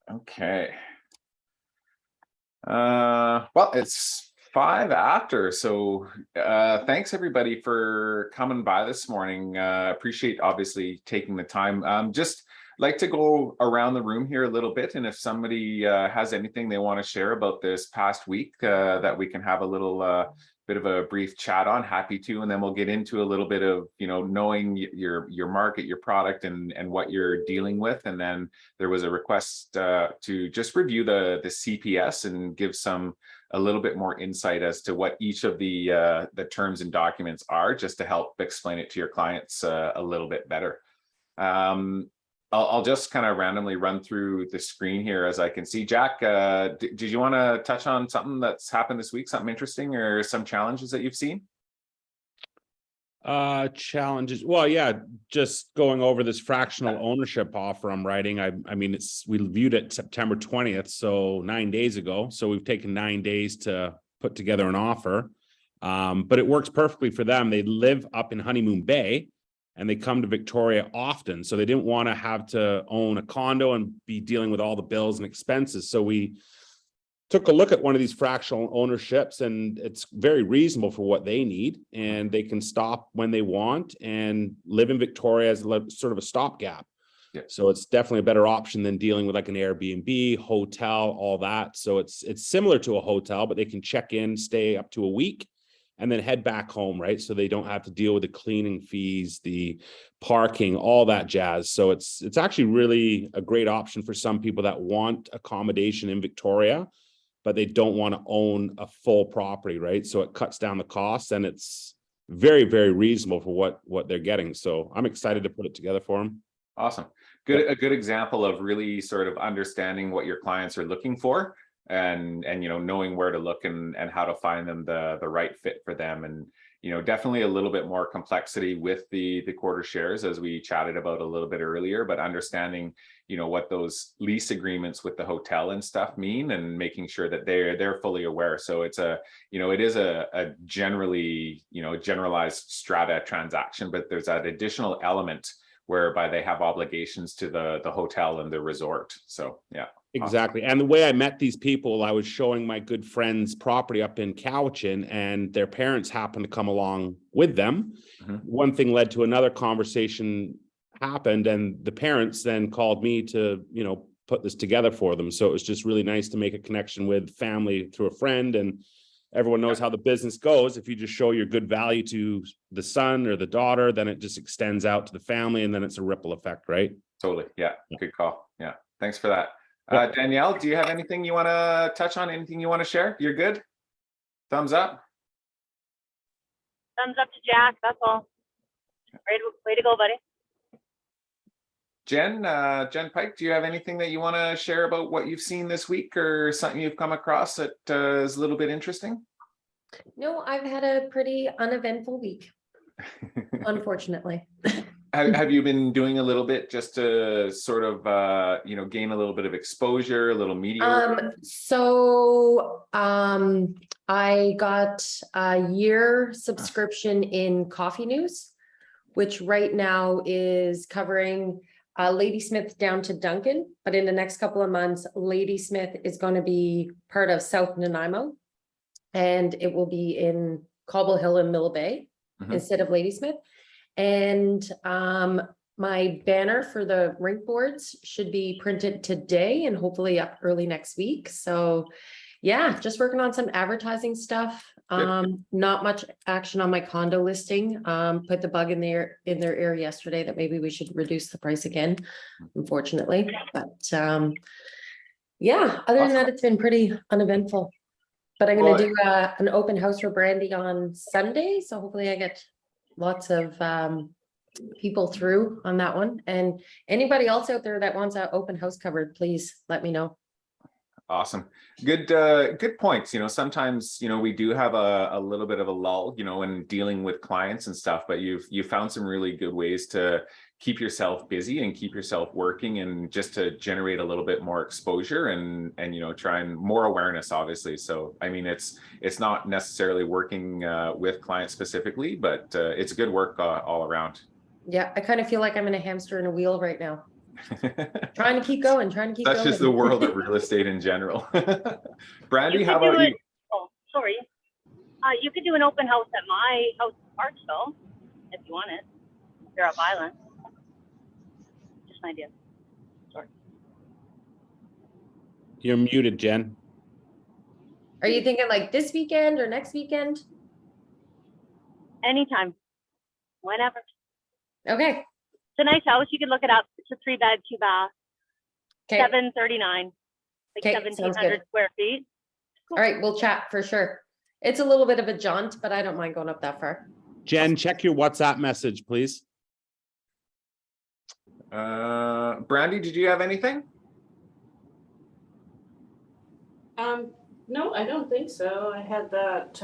Okay. Well, it's 5 after, so thanks everybody for coming by this morning. Appreciate obviously taking the time. Just like to go around the room here a little bit, and if somebody has anything they want to share about this past week, that we can have a little bit of a brief chat on, happy to, and then we'll get into a little bit of knowing your market, your product, and what you're dealing with, and then there was a request to just review the CPS and give a little bit more insight as to what each of the terms and documents are, just to help explain it to your clients a little bit better. I'll just kind of randomly run through the screen here as I can see. Jack, did you want to touch on something that's happened this week, something interesting or some challenges that you've seen? Challenges. Well, yeah, just going over this fractional ownership offer I'm writing. I mean, we viewed it September 20th, so 9 days ago. So we've taken 9 days to put together an offer. But it works perfectly for them. They live up in Honeymoon Bay and they come to Victoria often. So they didn't want to have to own a condo and be dealing with all the bills and expenses. So we took a look at one of these fractional ownerships, and it's very reasonable for what they need, and they can stop when they want and live in Victoria as sort of a stopgap. Yeah. So it's definitely a better option than dealing with like an Airbnb, hotel, all that. So it's similar to a hotel, but they can check in, stay up to a week, and then head back home, right? So they don't have to deal with the cleaning fees, the parking, all that jazz. So it's actually really a great option for some people that want accommodation in Victoria, but they don't want to own a full property, right? So it cuts down the costs, and it's very, very reasonable for what they're getting. So I'm excited to put it together for them. Awesome. Good. A good example of really sort of understanding what your clients are looking for, and knowing where to look and how to find them the right fit for them. And definitely a little bit more complexity with the quarter shares, as we chatted about a little bit earlier, but understanding what those lease agreements with the hotel and stuff mean, and making sure that they're fully aware. So it's it is a generally generalized strata transaction, but there's that additional element whereby they have obligations to the hotel and the resort. So yeah. Exactly. And the way I met these people, I was showing my good friend's property up in Cowichan, and their parents happened to come along with them. Mm-hmm. One thing led to another, conversation happened, and the parents then called me to, put this together for them. So it was just really nice to make a connection with family through a friend, and everyone knows how the business goes. If you just show your good value to the son or the daughter, then it just extends out to the family, and then it's a ripple effect, right? Totally. Yeah. Good call. Yeah. Thanks for that. Yeah. Danielle, do you have anything you want to touch on? Anything you want to share? You're good? Thumbs up? Thumbs up to Jack. That's all. Way to go, buddy. Jen Pike, do you have anything that you want to share about what you've seen this week, or something you've come across that is a little bit interesting? No, I've had a pretty uneventful week, unfortunately. Have you been doing a little bit just to sort of gain a little bit of exposure, a little media? I got a year subscription in Coffee News, which right now is covering Ladysmith down to Duncan, but in the next couple of months, Ladysmith is going to be part of South Nanaimo, and it will be in Cobble Hill and Mill Bay instead of Ladysmith. And my banner for the rink boards should be printed today and hopefully up early next week. So yeah, just working on some advertising stuff. Not much action on my condo listing. Put the bug in their ear yesterday that maybe we should reduce the price again, unfortunately. But yeah, other than that, it's been pretty uneventful. But I'm going to do an open house for Brandy on Sunday. So hopefully I get lots of people through on that one. And anybody else out there that wants an open house covered, please let me know. Awesome. Good points. Sometimes, we do have a little bit of a lull, in dealing with clients and stuff, but you've found some really good ways to keep yourself busy and keep yourself working, and just to generate a little bit more exposure and try and more awareness, obviously. So, I mean, it's not necessarily working with clients specifically, but it's good work all around. Yeah, I kind of feel like I'm in a hamster in a wheel right now. Trying to keep going, trying to keep going. That's just the world of real estate in general. Brandy, You how could do about it- you? Oh, sorry. You could do an open house at my house in Parksville if you want it. If you're up Island. Just an idea. Sorry. You're muted, Jen. Are you thinking like this weekend or next weekend? Anytime. Whenever. Okay, It's a nice house. You could look it up. It's a 3-bed, 2-bath, okay, 739, like Okay, sounds good. 1,700 square feet. all right, we'll chat for sure. It's a little bit of a jaunt, but I don't mind going up that far. Jen, check your WhatsApp message, please. Brandy, did you have anything? No, I don't think so. I had that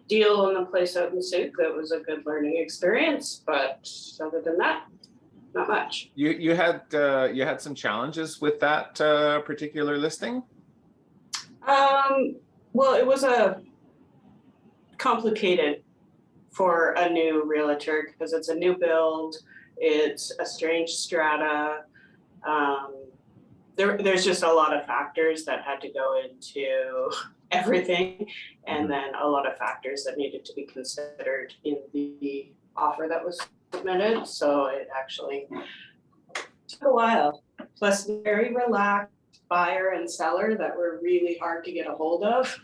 deal on the place out in Souk that was a good learning experience, but other than that, not much. You had some challenges with that particular listing? Well, it was a complicated for a new realtor because it's a new build, it's a strange strata. There's just a lot of factors that had to go into everything, and then a lot of factors that needed to be considered in the offer that was submitted. So it actually took a while. Plus, very relaxed buyer and seller that were really hard to get a hold of.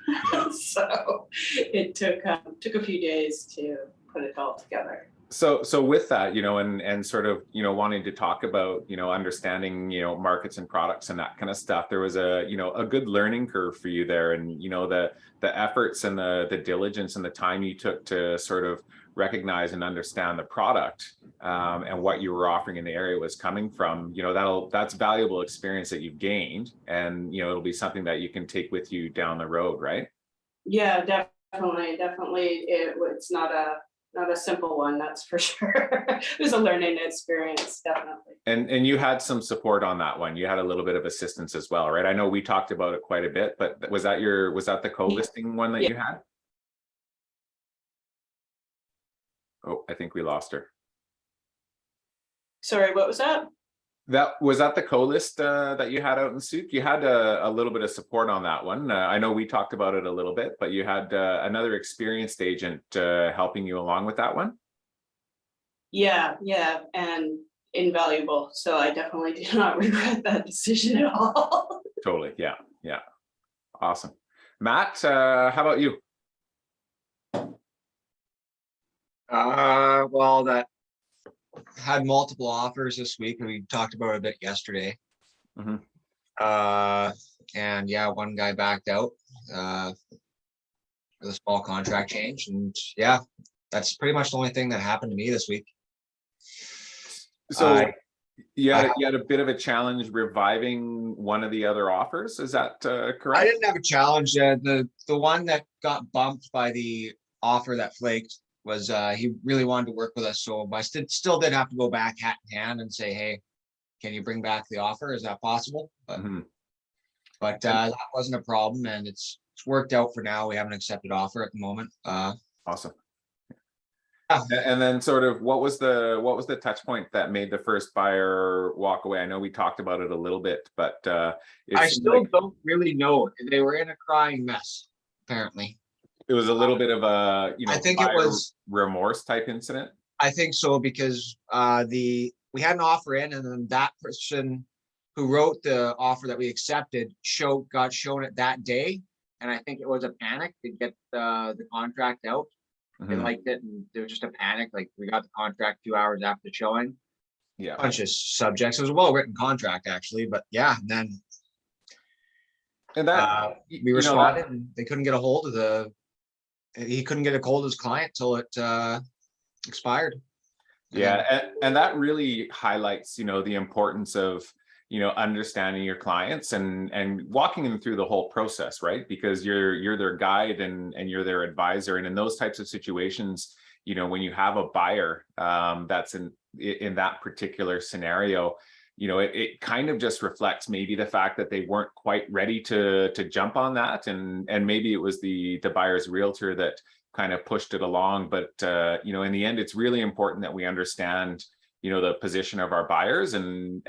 So it took a few days to put it all together. So with that, and sort of, wanting to talk about, understanding, markets and products and that kind of stuff, there was a good learning curve for you there, and, the efforts and the diligence and the time you took to sort of recognize and understand the product and what you were offering in the area was coming from, that's valuable experience that you've gained, and, it'll be something that you can take with you down the road, right? Yeah, definitely. It's not a simple one, that's for sure. It was a learning experience, definitely. And you had some support on that one. You had a little bit of assistance as well, right? I know we talked about it quite a bit, but was that the co-listing one that you had? Oh, I think we lost her. Sorry, what was that? Was that the co-list that you had out in Souk? You had a little bit of support on that one. I know we talked about it a little bit, but you had another experienced agent helping you along with that one. Yeah, and invaluable. So I definitely do not regret that decision at all. Totally, yeah. Awesome. Matt, how about you? Well, that had multiple offers this week, and we talked about it a bit yesterday. Mhm. And yeah, one guy backed out with a small contract change, and yeah, that's pretty much the only thing that happened to me this week. So you had a bit of a challenge reviving one of the other offers. Is that correct? I didn't have a challenge. The one that got bumped by the offer that flaked was he really wanted to work with us, so I still did have to go back hat in hand and say, hey, can you bring back the offer? Is that possible? But that wasn't a problem, and it's worked out for now. We have an accepted offer at the moment. Awesome. Yeah. And then sort of what was the touch point that made the first buyer walk away? I know we talked about it a little bit, but I still don't really know. They were in a crying mess, apparently. it was a little bit of a I think it buyer was remorse type incident. I think so, because we had an offer in, and then that person who wrote the offer that we accepted got shown it that day, and I think it was a panic to get the contract out. They liked it, and there was just a panic. Like, we got the contract 2 hours after the showing. Yeah. Bunch of subjects. It was a well-written contract, actually, but yeah. And then And that we responded, and they couldn't get a hold of he couldn't get a hold of his client till it expired. Yeah, and that really highlights, the importance of, understanding your clients and walking them through the whole process, right? Because you're their guide and you're their advisor. And in those types of situations, when you have a buyer that's in that particular scenario, it kind of just reflects maybe the fact that they weren't quite ready to jump on that, and maybe it was the buyer's realtor that kind of pushed it along. But in the end, it's really important that we understand the position of our buyers, and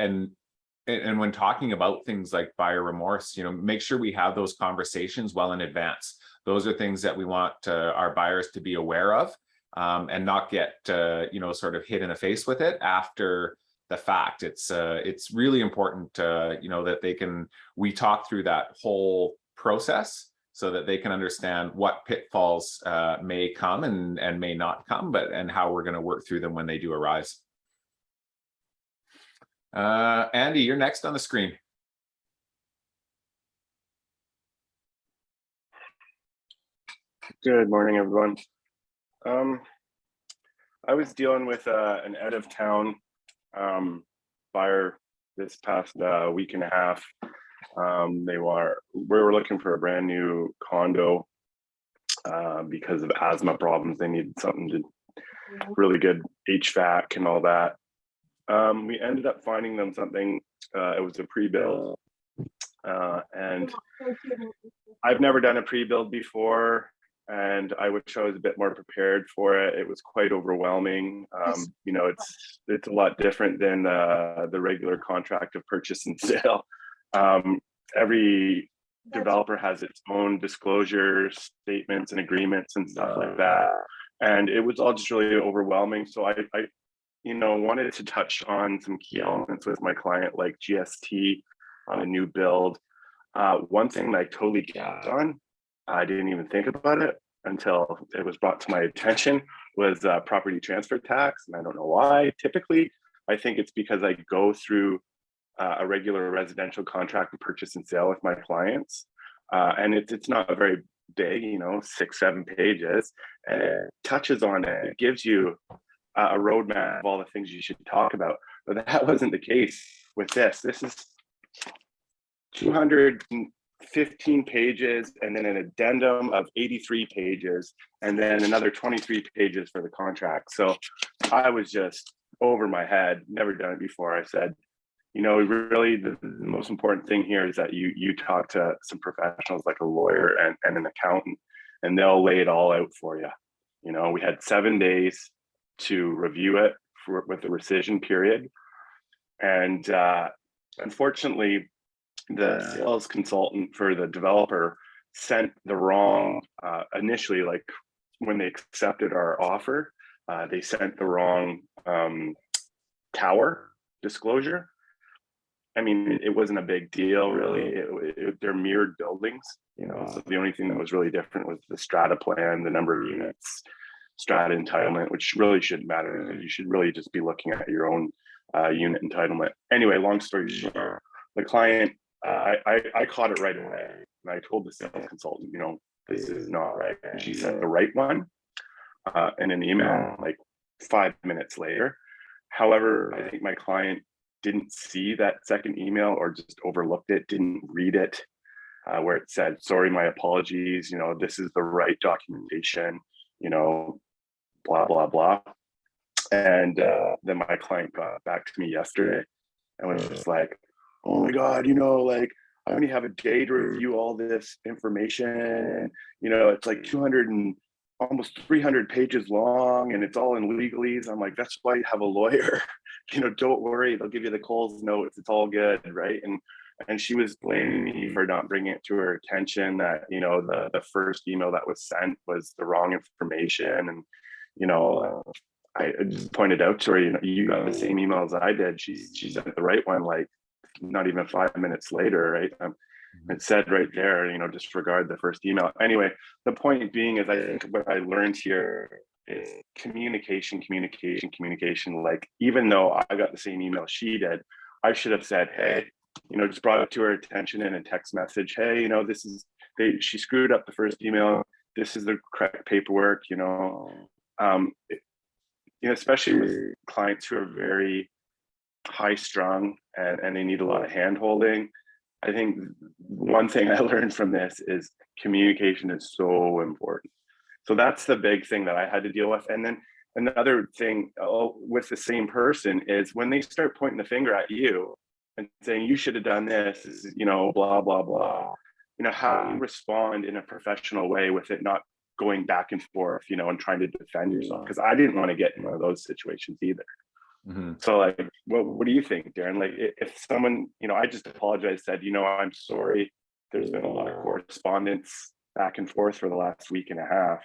when talking about things like buyer remorse, make sure we have those conversations well in advance. Those are things that we want our buyers to be aware of, and not get sort of hit in the face with it after the fact. It's really important that we talk through that whole process so that they can understand what pitfalls may come and may not come, and how we're going to work through them when they do arise. Andy, you're next on the screen. Good morning, everyone. I was dealing with an out of town buyer this past week and a half. We were looking for a brand new condo because of asthma problems. They needed something to really good HVAC and all that. We ended up finding them something. It was a pre-build, and I've never done a pre-build before, and I wish I was a bit more prepared for it. It was quite overwhelming. It's a lot different than the regular contract of purchase and sale. Every developer has its own disclosure statements and agreements and stuff like that, and it was all just really overwhelming. So I wanted to touch on some key elements with my client, like GST on a new build. One thing that I totally gapped on, I didn't even think about it until it was brought to my attention, was property transfer tax. And I don't know why. Typically, I think it's because I go through a regular residential contract of purchase and sale with my clients. And it's not a very big, 6-7 pages, and it touches on it. It gives you a roadmap of all the things you should talk about. But that wasn't the case with this. This is 215 pages, and then an addendum of 83 pages, and then another 23 pages for the contract. So I was just over my head, never done it before. I said, really the most important thing here is that you talk to some professionals like a lawyer and an accountant, and they'll lay it all out for you. We had 7 days to review it with the rescission period. And unfortunately, the sales consultant for the developer sent the wrong, initially, like when they accepted our offer, they sent the wrong tower disclosure. I mean, it wasn't a big deal, really. They're mirrored buildings, so the only thing that was really different was the strata plan, the number of units, strata entitlement, which really shouldn't matter. You should really just be looking at your own unit entitlement. Anyway, long story short, the client, I caught it right away, and I told the sales consultant, this is not right. And she sent the right one in an email like 5 minutes later. However, I think my client didn't see that second email, or just overlooked it, didn't read it, where it said, sorry, my apologies, this is the right documentation, blah, blah, blah. And then my client got back to me yesterday and was just like, oh my God, I only have a day to review all this information. It's like 200 and almost 300 pages long, and it's all in legalese. I'm like, that's why you have a lawyer. Don't worry, they'll give you the Coles notes. It's all good, right? And she was blaming me for not bringing it to her attention that the first email that was sent was the wrong information. And I just pointed out to her, you got the same email as I did. She sent the right one like not even 5 minutes later, right? It said right there, disregard the first email. Anyway, the point being is, I think what I learned here is communication. Like, even though I got the same email she did, I should have said, hey, just brought it to her attention in a text message. Hey, she screwed up the first email. This is the correct paperwork, especially with clients who are very high strung and they need a lot of hand holding. I think one thing I learned from this is communication is so important. So that's the big thing that I had to deal with. And then another thing with the same person is when they start pointing the finger at you and saying, you should have done this, blah, blah, blah. How do you respond in a professional way with it not going back and forth, and trying to defend yourself? Because I didn't want to get in one of those situations either. Mhm. So like, what do you think, Darren? Like if someone, I just apologized, said, I'm sorry. There's been a lot of correspondence back and forth for the last week and a half.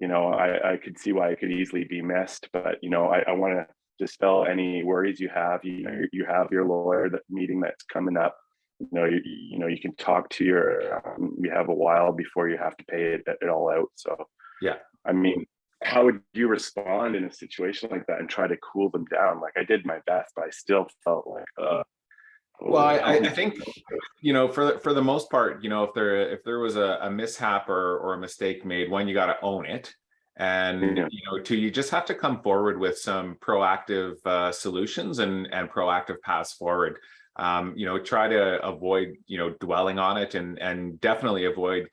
I could see why it could easily be missed, but I want to dispel any worries you have. You have your lawyer, that meeting that's coming up. You can talk to you have a while before you have to pay it all out. So Yeah. I mean, how would you respond in a situation like that and try to cool them down? Like I did my best, but I still felt like Well, I think, for the most part, if there was a mishap or a mistake made, one, you got to own it. And, Yeah. two, you just have to come forward with some proactive solutions and proactive paths forward. Try to avoid, dwelling on it, and definitely avoid,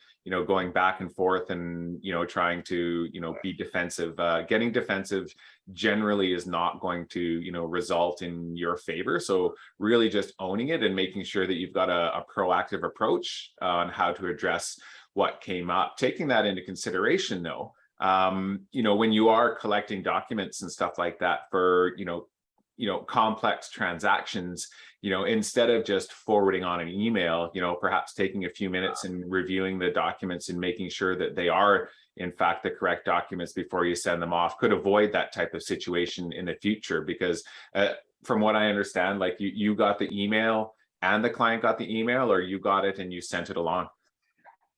going back and forth and, trying to, be defensive. Getting defensive generally is not going to, result in your favor. So really just owning it and making sure that you've got a proactive approach on how to address what came up. Taking that into consideration though, when you are collecting documents and stuff like that for, complex transactions, instead of just forwarding on an email, perhaps taking a few minutes and reviewing the documents and making sure that they are in fact the correct documents before you send them off could avoid that type of situation in the future. Because from what I understand, like you got the email and the client got the email, or you got it and you sent it along?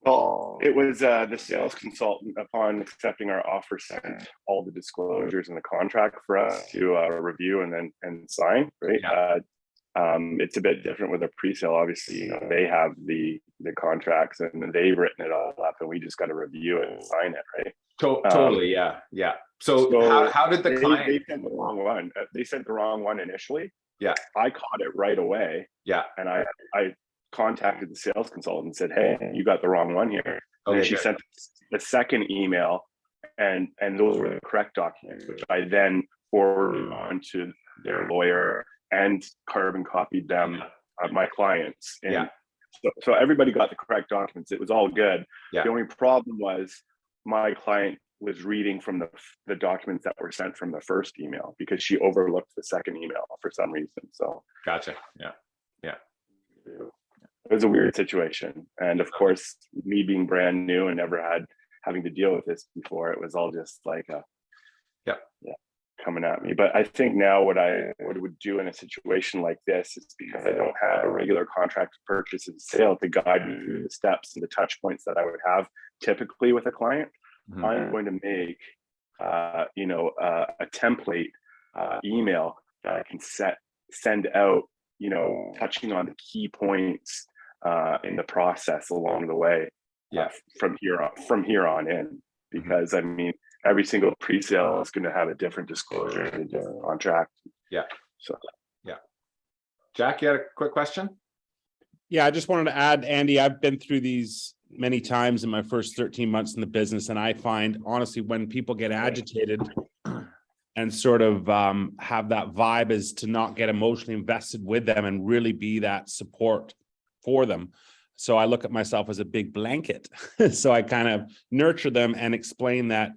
Well, it was the sales consultant, upon accepting our offer, sent all the disclosures in the contract for us to review and sign, right? Yeah. It's a bit different with a pre-sale. Obviously, they have the contracts and they've written it all up, and we just got to review it and sign it, right? Totally, yeah. So how did the client? They sent the wrong one. They sent the wrong one initially. Yeah. I caught it right away. Yeah. And I contacted the sales consultant and said, "Hey, you got the wrong one here." And Okay, she good. sent the second email, and those were the correct documents, which I then forwarded on to their lawyer and carbon copied them, my clients. And Yeah. so everybody got the correct documents. It was all good. Yeah. The only problem was my client was reading from the documents that were sent from the first email, because she overlooked the second email for some reason. So Gotcha. Yeah. it was a weird situation. And of course, me being brand new and never having to deal with this before, it was all just like coming at me. But I think now what I would do in a situation like this is, because I don't have a regular contract purchase and sale to guide me through the steps and the touch points that I would have typically with a client, Mhm. I'm going to make a template email that I can send out, touching on the key points in the process along the way. Yeah. From here on in, because I mean, every single pre-sale is going to have a different disclosure and a different contract. Yeah. So Jack, you had a quick question? Yeah, I just wanted to add, Andy, I've been through these many times in my first 13 months in the business. And I find, honestly, when people get agitated and sort of have that vibe, is to not get emotionally invested with them and really be that support for them. So I look at myself as a big blanket. So I kind of nurture them and explain that,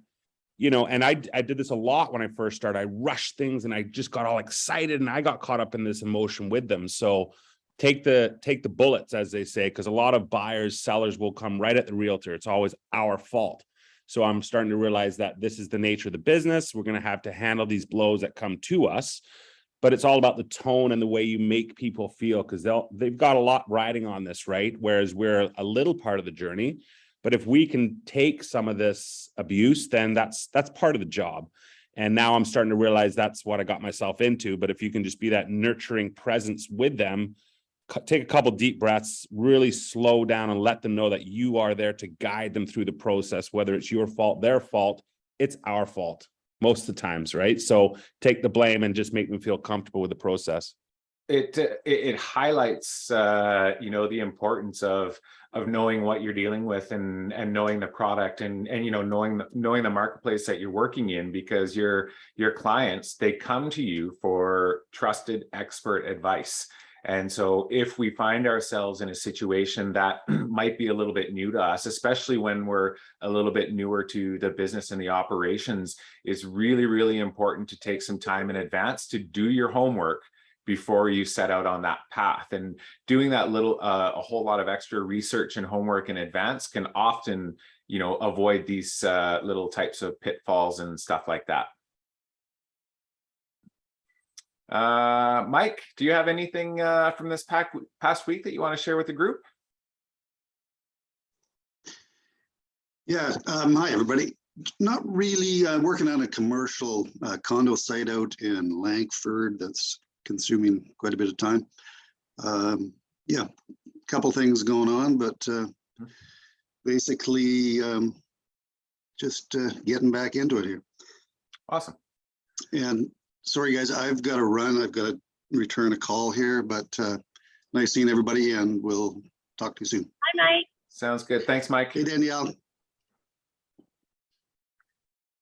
and I did this a lot when I first started. I rushed things and I just got all excited and I got caught up in this emotion with them. So take the bullets, as they say, because a lot of buyers, sellers will come right at the realtor. It's always our fault. So I'm starting to realize that this is the nature of the business. We're going to have to handle these blows that come to us, but it's all about the tone and the way you make people feel, because they've got a lot riding on this, right? Whereas we're a little part of the journey. But if we can take some of this abuse, then that's part of the job. And now I'm starting to realize that's what I got myself into. But if you can just be that nurturing presence with them, take a couple deep breaths, really slow down and let them know that you are there to guide them through the process, whether it's your fault, their fault, it's our fault most of the times, right? So take the blame and just make them feel comfortable with the process. It highlights the importance of knowing what you're dealing with and knowing the product and knowing the marketplace that you're working in, because your clients, they come to you for trusted expert advice. And so if we find ourselves in a situation that might be a little bit new to us, especially when we're a little bit newer to the business and the operations, it's really, really important to take some time in advance to do your homework before you set out on that path. And doing that a whole lot of extra research and homework in advance can often, avoid these little types of pitfalls and stuff like that. Mike, do you have anything from this past week that you want to share with the group? Yeah, hi everybody. Not really working on a commercial condo site out in Langford that's consuming quite a bit of time. Yeah, a couple things going on, but basically just getting back into it here. Awesome. And sorry guys, I've got to run. I've got to return a call here, but nice seeing everybody, and we'll talk to you soon. Hi, Mike. Sounds good. Thanks, Mike. Hey, Danielle.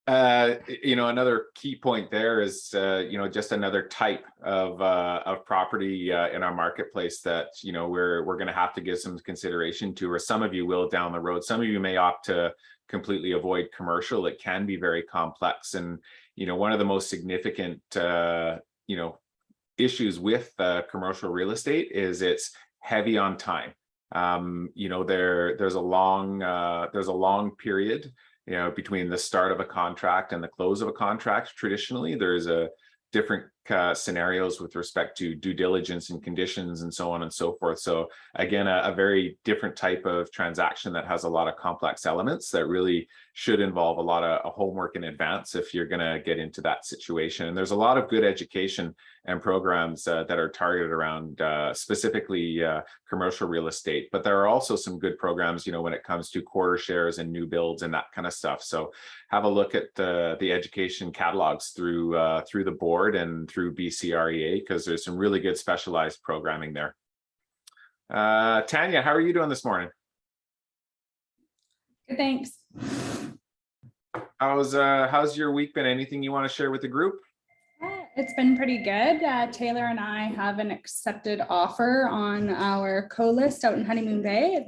Another key point there is, just another type of property in our marketplace that, we're going to have to give some consideration to, or some of you will down the road. Some of you may opt to completely avoid commercial. It can be very complex. And, one of the most significant, issues with commercial real estate is it's heavy on time. There's a long period between the start of a contract and the close of a contract. Traditionally, there's a different scenarios with respect to due diligence and conditions and so on and so forth. So again, a very different type of transaction that has a lot of complex elements that really should involve a lot of homework in advance if you're going to get into that situation. And there's a lot of good education and programs that are targeted around specifically commercial real estate, but there are also some good programs, when it comes to quarter shares and new builds and that kind of stuff. So have a look at the education catalogs through the board and through BCREA, because there's some really good specialized programming there. Tanya, how are you doing this morning? Good, thanks. How's your week been? Anything you want to share with the group? It's been pretty good. Taylor and I have an accepted offer on our co-list out in Honeymoon Bay. It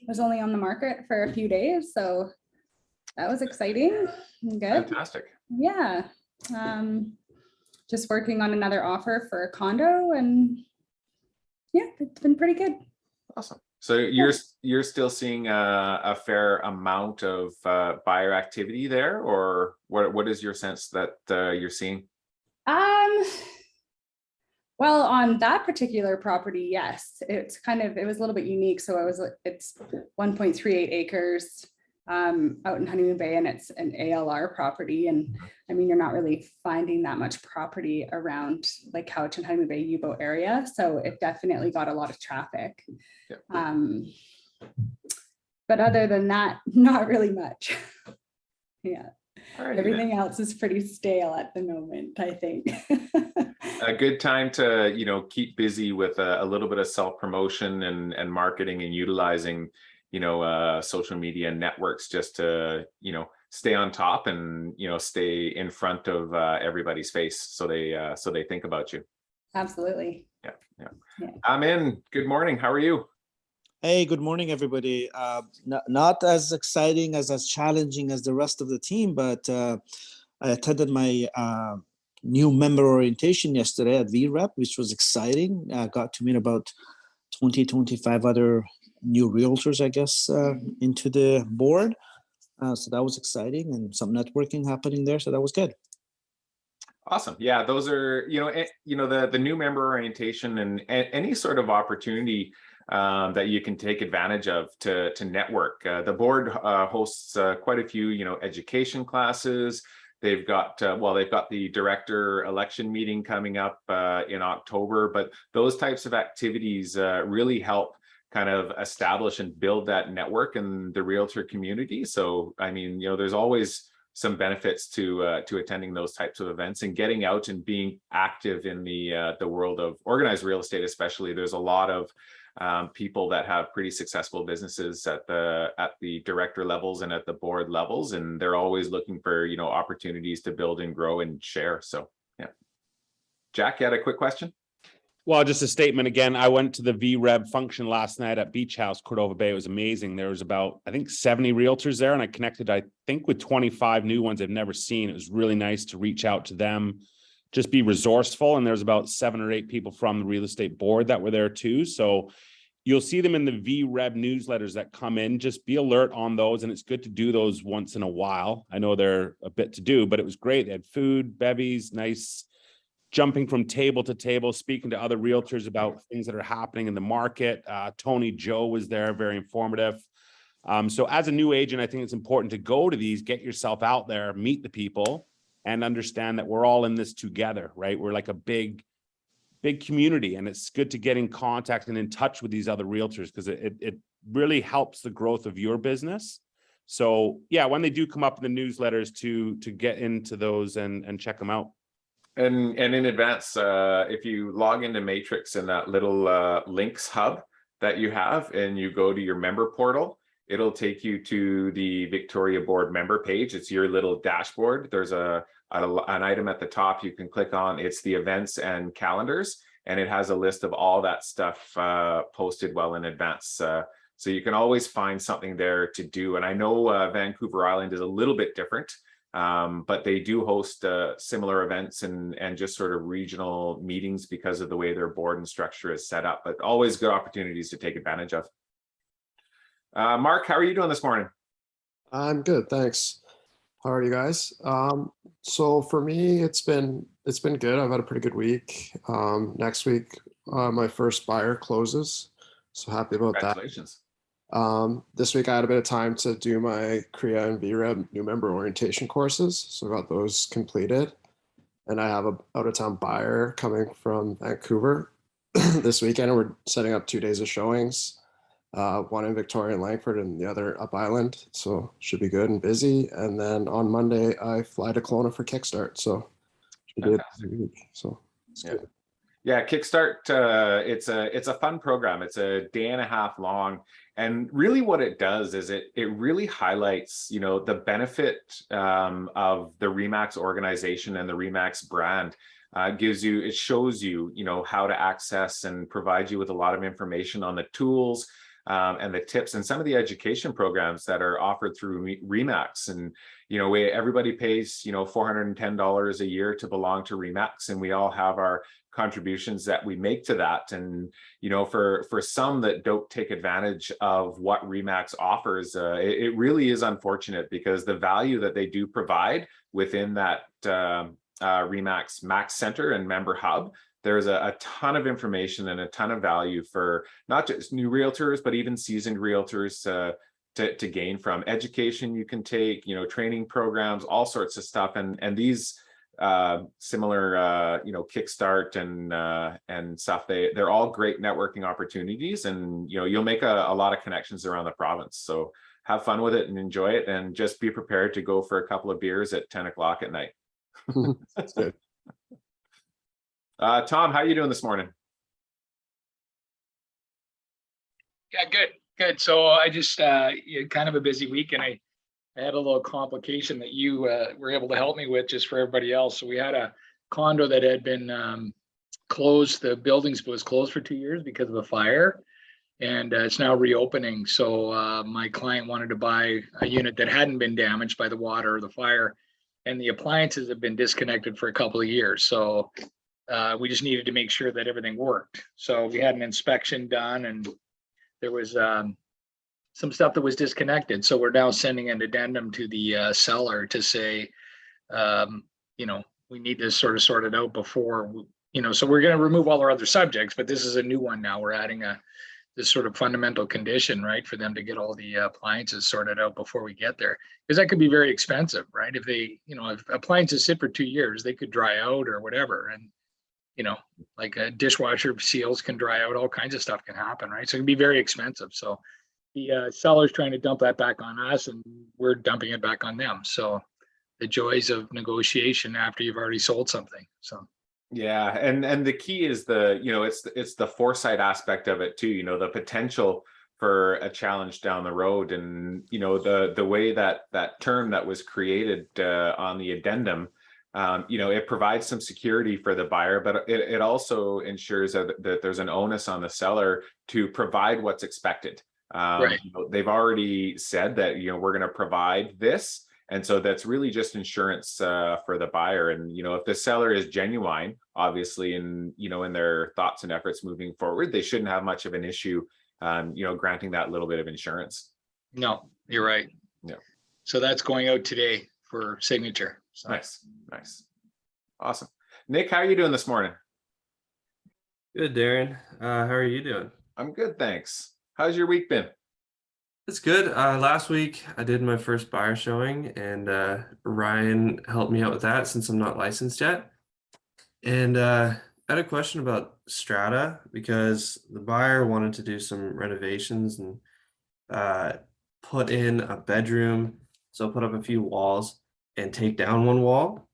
was only on the market for a few days, so that was exciting and good. Fantastic. Yeah. Just working on another offer for a condo, and yeah, it's been pretty good. Awesome. So you're still seeing a fair amount of buyer activity there, or what is your sense that you're seeing? Well, on that particular property, yes, it was a little bit unique. So it's 1.38 acres out in Honeymoon Bay, and it's an ALR property. And I mean, you're not really finding that much property around like Couch and Honeymoon Bay, U-boat area. So it definitely got a lot of traffic. Yeah. But other than that, not really much. Yeah. Alrighty, everything else is pretty stale at the moment, I think. A good time to keep busy with a little bit of self-promotion and marketing and utilizing social media networks just to stay on top and stay in front of everybody's face so they think about you. Absolutely. Yeah. I'm in. Good morning. How are you? Hey, good morning, everybody. Not as exciting as challenging as the rest of the team, but I attended my new member orientation yesterday at VREP, which was exciting. I got to meet about 25 other new realtors, I guess, into the board. So that was exciting, and some networking happening there. So that was good. Awesome. Yeah, those are, the new member orientation and any sort of opportunity that you can take advantage of to network. The board hosts quite a few, education classes. They've got the director election meeting coming up in October, but those types of activities really help kind of establish and build that network in the realtor community. So, I mean, there's always some benefits to attending those types of events and getting out and being active in the world of organized real estate. Especially, there's a lot of people that have pretty successful businesses at the director levels and at the board levels, and they're always looking for opportunities to build and grow and share. So yeah. Jack, you had a quick question? Well, just a statement again. I went to the VREB function last night at Beach House, Cordova Bay. It was amazing. There was about, I think, 70 realtors there, and I connected, I think, with 25 new ones I've never seen. It was really nice to reach out to them, just be resourceful. And there's about 7 or 8 people from the real estate board that were there too. So you'll see them in the VREB newsletters that come in. Just be alert on those, and it's good to do those once in a while. I know they're a bit to do, but it was great. They had food, bevies, nice, jumping from table to table, speaking to other realtors about things that are happening in the market. Tony Joe was there, very informative. So as a new agent, I think it's important to go to these, get yourself out there, meet the people, and understand that we're all in this together, right? We're like a big community, and it's good to get in contact and in touch with these other realtors, because it really helps the growth of your business. So yeah, when they do come up in the newsletters, to get into those and check them out. And in advance, if you log into Matrix in that little links hub that you have, and you go to your member portal, it'll take you to the Victoria Board member page. It's your little dashboard. There's an item at the top you can click on. It's the events and calendars, and it has a list of all that stuff posted well in advance. So you can always find something there to do. And I know Vancouver Island is a little bit different. But they do host similar events and just sort of regional meetings because of the way their board and structure is set up, but always good opportunities to take advantage of. Mark, how are you doing this morning? I'm good, thanks. How are you guys? So for me, it's been good. I've had a pretty good week. Next week, my first buyer closes, so happy about that. Congratulations. This week I had a bit of time to do my CREA and VREB new member orientation courses, so I got those completed. And I have a out-of-town buyer coming from Vancouver this weekend, and we're setting up 2 days of showings, one in Victoria and Langford and the other up Island, so should be good and busy. And then on Monday I fly to Kelowna for Kickstart, so should be a busy week. So it's good. Yeah, Kickstart, it's a fun program. It's a day and a half long. And really what it does is it really highlights, you know, the benefit of the RE/MAX organization and the RE/MAX brand. It shows you, you know, how to access and provide you with a lot of information on the tools and the tips and some of the education programs that are offered through RE/MAX. And, you know, everybody pays, you know, $410 a year to belong to RE/MAX, and we all have our contributions that we make to that. And, you know, for some that don't take advantage of what RE/MAX offers, it really is unfortunate, because the value that they do provide within that RE/MAX Max Center and Member Hub, there's a ton of information and a ton of value for not just new realtors, but even seasoned realtors to gain from. Education you can take, you know, training programs, all sorts of stuff. And these similar you know, Kickstart and stuff, they're all great networking opportunities, and you know, you'll make a lot of connections around the province. So have fun with it and enjoy it, and just be prepared to go for a couple of beers at 10 o'clock at night. That's good. Tom, how are you doing this morning? Yeah, good. So I just kind of a busy week, and I had a little complication that you were able to help me with, just for everybody else. So we had a condo that had been closed. The building was closed for 2 years because of a fire, and it's now reopening. So my client wanted to buy a unit that hadn't been damaged by the water or the fire, and the appliances have been disconnected for a couple of years. So we just needed to make sure that everything worked. So we had an inspection done, and there was some stuff that was disconnected. So we're now sending an addendum to the seller to say, you know, we need to sort of sort it out before, you know, so we're going to remove all our other subjects, but this is a new one now. We're adding this sort of fundamental condition, right, for them to get all the appliances sorted out before we get there, because that could be very expensive, right? If they, you know, if appliances sit for 2 years, they could dry out or whatever. And, you know, like a dishwasher seals can dry out, all kinds of stuff can happen, right? So it can be very expensive. So the seller's trying to dump that back on us, and we're dumping it back on them. So the joys of negotiation after you've already sold something. So yeah, and the key is it's the foresight aspect of it too, you know, the potential for a challenge down the road. And you know, the way that term that was created on the addendum it provides some security for the buyer, but it also ensures that there's an onus on the seller to provide what's expected. Right. They've already said that, we're going to provide this. And so that's really just insurance for the buyer. And, if the seller is genuine, obviously, in their thoughts and efforts moving forward, they shouldn't have much of an issue, granting that little bit of insurance. No, you're right. Yeah. So that's going out today for signature. So. Nice. Awesome. Nick, how are you doing this morning? Good, Darren. How are you doing? I'm good, thanks. How's your week been? It's good. Last week I did my first buyer showing, and Ryan helped me out with that since I'm not licensed yet. And I had a question about strata because the buyer wanted to do some renovations and put in a bedroom. So put up a few walls and take down one wall.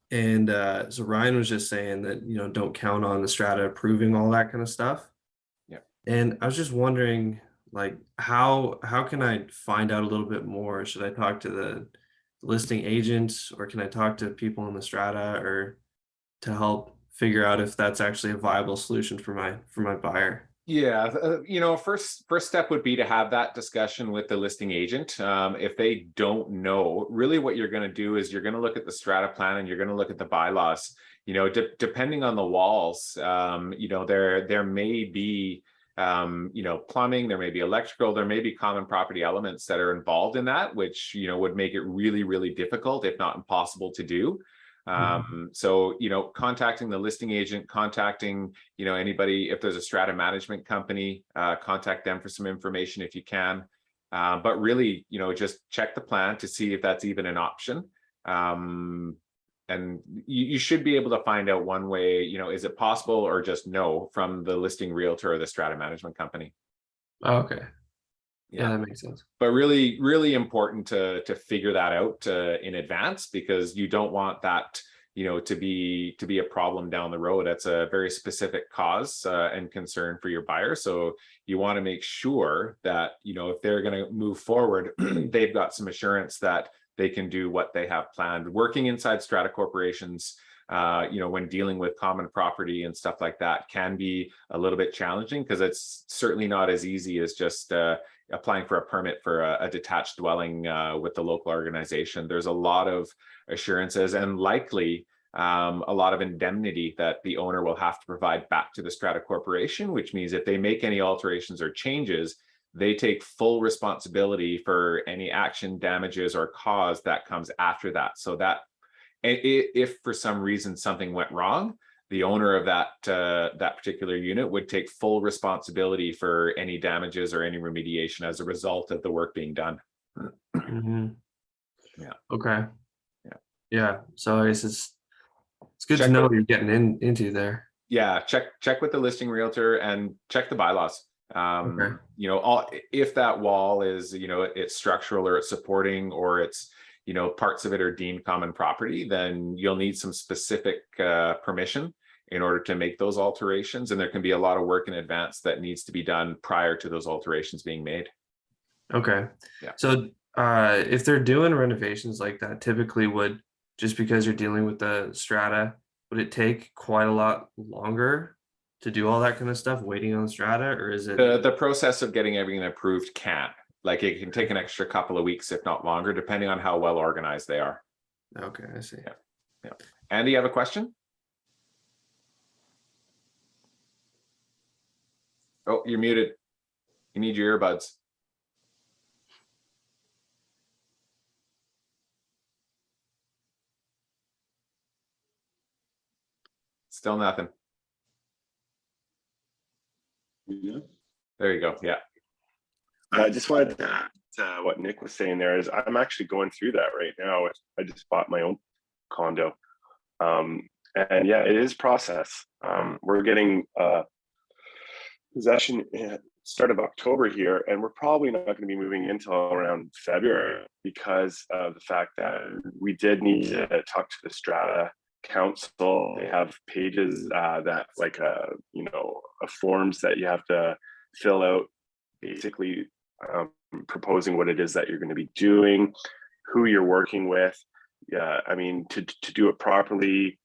And so Ryan was just saying that, don't count on the strata approving all that kind of stuff. Yeah. And I was just wondering, like, how can I find out a little bit more? Should I talk to the listing agents, or can I talk to people in the strata, or to help figure out if that's actually a viable solution for my buyer? Yeah, first step would be to have that discussion with the listing agent. If they don't know, really what you're going to do is you're going to look at the strata plan and you're going to look at the bylaws. Depending on the walls, there may be plumbing, there may be electrical, there may be common property elements that are involved in that, which would make it really, really difficult, if not impossible, to do. So contacting the listing agent, contacting anybody, if there's a strata management company, contact them for some information if you can, but really just check the plan to see if that's even an option. And you should be able to find out one way, is it possible, or just no, from the listing realtor or the strata management company. Oh, okay. Yeah, that makes sense. But really, really important to figure that out in advance, because you don't want that, to be a problem down the road. That's a very specific cause and concern for your buyer. So you want to make sure that, if they're going to move forward, they've got some assurance that they can do what they have planned. Working inside strata corporations, when dealing with common property and stuff like that, can be a little bit challenging, because it's certainly not as easy as just applying for a permit for a detached dwelling with the local organization. There's a lot of assurances and likely a lot of indemnity that the owner will have to provide back to the strata corporation, which means if they make any alterations or changes, they take full responsibility for any action, damages, or cause that comes after that. So that if for some reason something went wrong, the owner of that particular unit would take full responsibility for any damages or any remediation as a result of the work being done. Mm-hmm. Yeah. Okay. Yeah. Yeah. So I guess it's good to know what you're getting into there. Yeah. Check with the listing realtor and check the bylaws. Okay. If that wall is, it's structural, or it's supporting, or it's, parts of it are deemed common property, then you'll need some specific permission in order to make those alterations. And there can be a lot of work in advance that needs to be done prior to those alterations being made. Okay. Yeah. So if they're doing renovations like that, typically just because you're dealing with the strata, would it take quite a lot longer to do all that kind of stuff waiting on the strata, or is it the process of getting everything approved? It can take an extra couple of weeks, if not longer, depending on how well organized they are. Okay, I see. Yeah. Andy, you have a question? Oh, you're muted. You need your earbuds. Still nothing. Yeah. There you go. Yeah. I just wanted to add to what Nick was saying there. Is I'm actually going through that right now. I just bought my own condo. And yeah, it is process. We're getting possession at start of October here, and we're probably not going to be moving until around February, because of the fact that we did need to talk to the strata council. They have pages that like forms that you have to fill out, basically proposing what it is that you're going to be doing, who you're working with. yeah, I mean, to do it properly,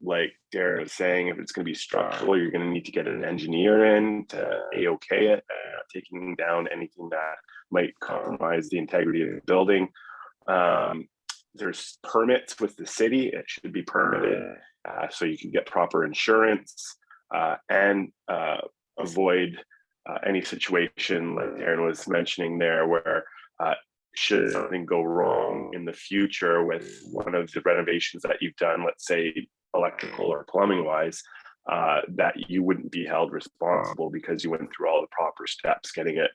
like Darren was saying, if it's going to be structural, you're going to need to get an engineer in to A-OK it, taking down anything that might compromise the integrity of the building. There's permits with the city. It should be permitted, so you can get proper insurance and avoid any situation like Darren was mentioning there, where should something go wrong in the future with one of the renovations that you've done, let's say electrical or plumbing wise, that you wouldn't be held responsible because you went through all the proper steps getting it,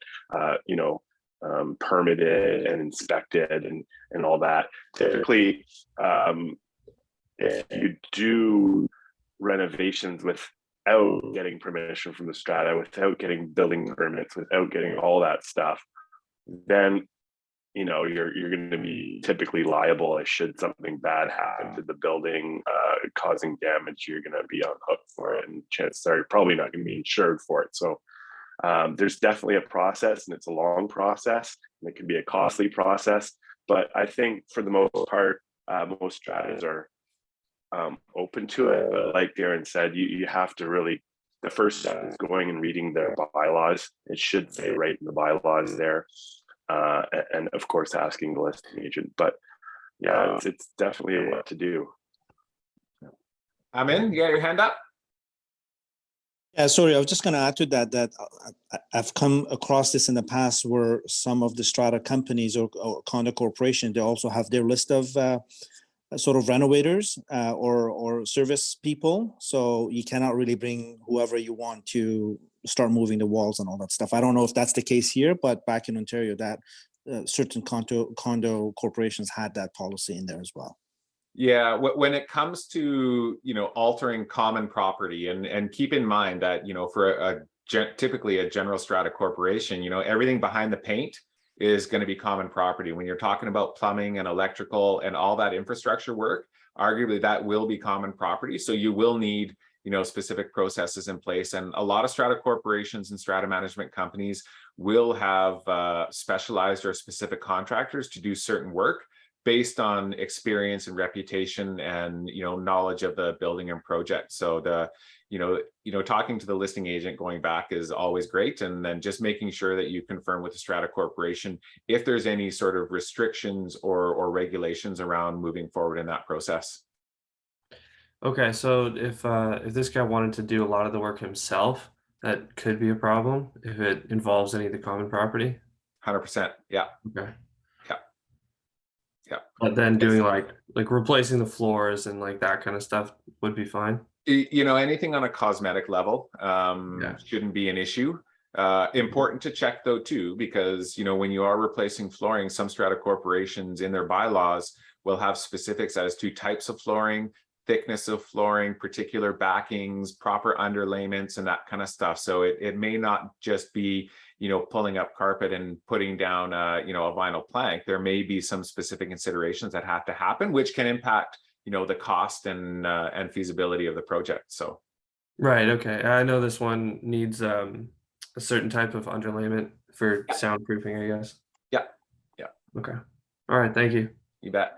permitted and inspected and all that. Typically, if you do renovations without getting permission from the strata, without getting building permits, without getting all that stuff, then you're going to be typically liable if should something bad happen to the building, causing damage. You're going to be on hook for it, and chances are you're probably not going to be insured for it. So there's definitely a process, and it's a long process, and it can be a costly process. But I think for the most part, most stratas are open to it. But like Darren said, you have to really, the first step is going and reading their bylaws. It should say right in the bylaws there. And of course, asking the listing agent. But yeah, it's definitely a lot to do. Amin, you got your hand up? Yeah, sorry, I was just going to add to that I've come across this in the past where some of the strata companies or condo corporation, they also have their list of sort of renovators or service people. So you cannot really bring whoever you want to start moving the walls and all that stuff. I don't know if that's the case here, but back in Ontario, that certain condo corporations had that policy in there as well. Yeah, when it comes to altering common property, and keep in mind that for typically a general strata corporation, everything behind the paint is going to be common property. When you're talking about plumbing and electrical and all that infrastructure work, arguably that will be common property. So you will need specific processes in place, and a lot of strata corporations and strata management companies will have specialized or specific contractors to do certain work based on experience and reputation and knowledge of the building and project. So talking to the listing agent going back is always great, and then just making sure that you confirm with the strata corporation if there's any sort of restrictions or regulations around moving forward in that process. Okay, so if this guy wanted to do a lot of the work himself, that could be a problem if it involves any of the common property. 100%. Yeah. Okay. Yeah. But then doing like replacing the floors and like that kind of stuff would be fine. Anything on a cosmetic level shouldn't be an issue. Important to check though too, because when you are replacing flooring, some strata corporations in their bylaws will have specifics as to types of flooring, thickness of flooring, particular backings, proper underlayments, and that kind of stuff. So it may not just be pulling up carpet and putting down a vinyl plank. There may be some specific considerations that have to happen, which can impact the cost and feasibility of the project. So right, okay, I know this one needs a certain type of underlayment for soundproofing, I guess. Yeah. Okay, all right, thank you. You bet.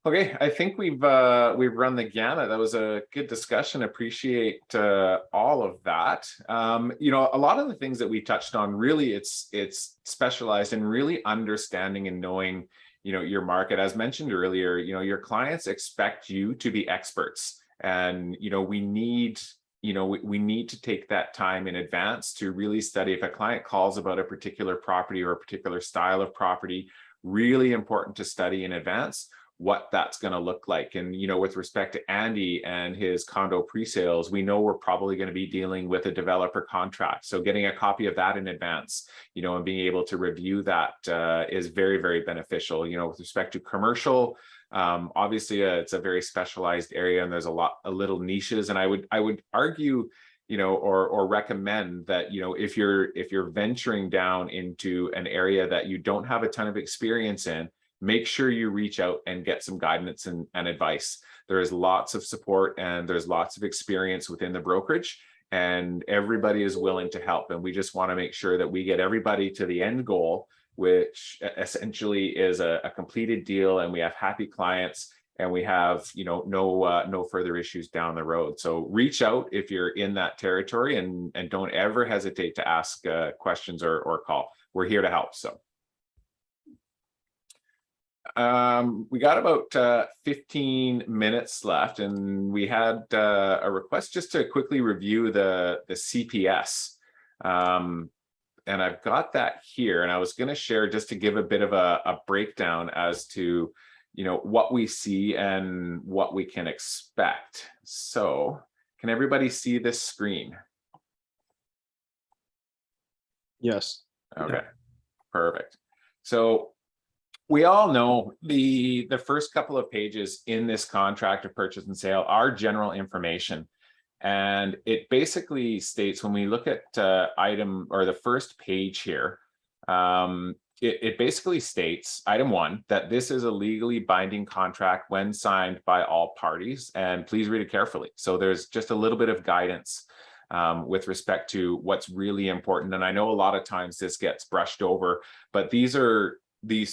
Okay, I think we've run the gamut. That was a good discussion. Appreciate all of that. A lot of the things that we touched on, really, it's specialized in really understanding and knowing, your market. As mentioned earlier, your clients expect you to be experts, and we need to take that time in advance to really study. If a client calls about a particular property or a particular style of property, really important to study in advance what that's going to look like. And with respect to Andy and his condo pre-sales, we know we're probably going to be dealing with a developer contract, so getting a copy of that in advance, and being able to review that is very, very beneficial. With respect to commercial, obviously it's a very specialized area, and there's a little niches, and I would argue or recommend that if you're venturing down into an area that you don't have a ton of experience in, make sure you reach out and get some guidance and advice. There is lots of support, and there's lots of experience within the brokerage, and everybody is willing to help. And we just want to make sure that we get everybody to the end goal, which essentially is a completed deal, and we have happy clients, and we have, you know, no further issues down the road. So reach out if you're in that territory, and don't ever hesitate to ask questions or call. We're here to help. So we got about 15 minutes left, and we had a request just to quickly review the CPS. And I've got that here, and I was going to share just to give a bit of a breakdown as to, you know, what we see and what we can expect. So can everybody see this screen? Yes. Okay, perfect. So we all know the first couple of pages in this contract of purchase and sale are general information. And it basically states, when we look at item, or the first page here, it basically states, item 1, that this is a legally binding contract when signed by all parties, and please read it carefully. So there's just a little bit of guidance with respect to what's really important. And I know a lot of times this gets brushed over, but these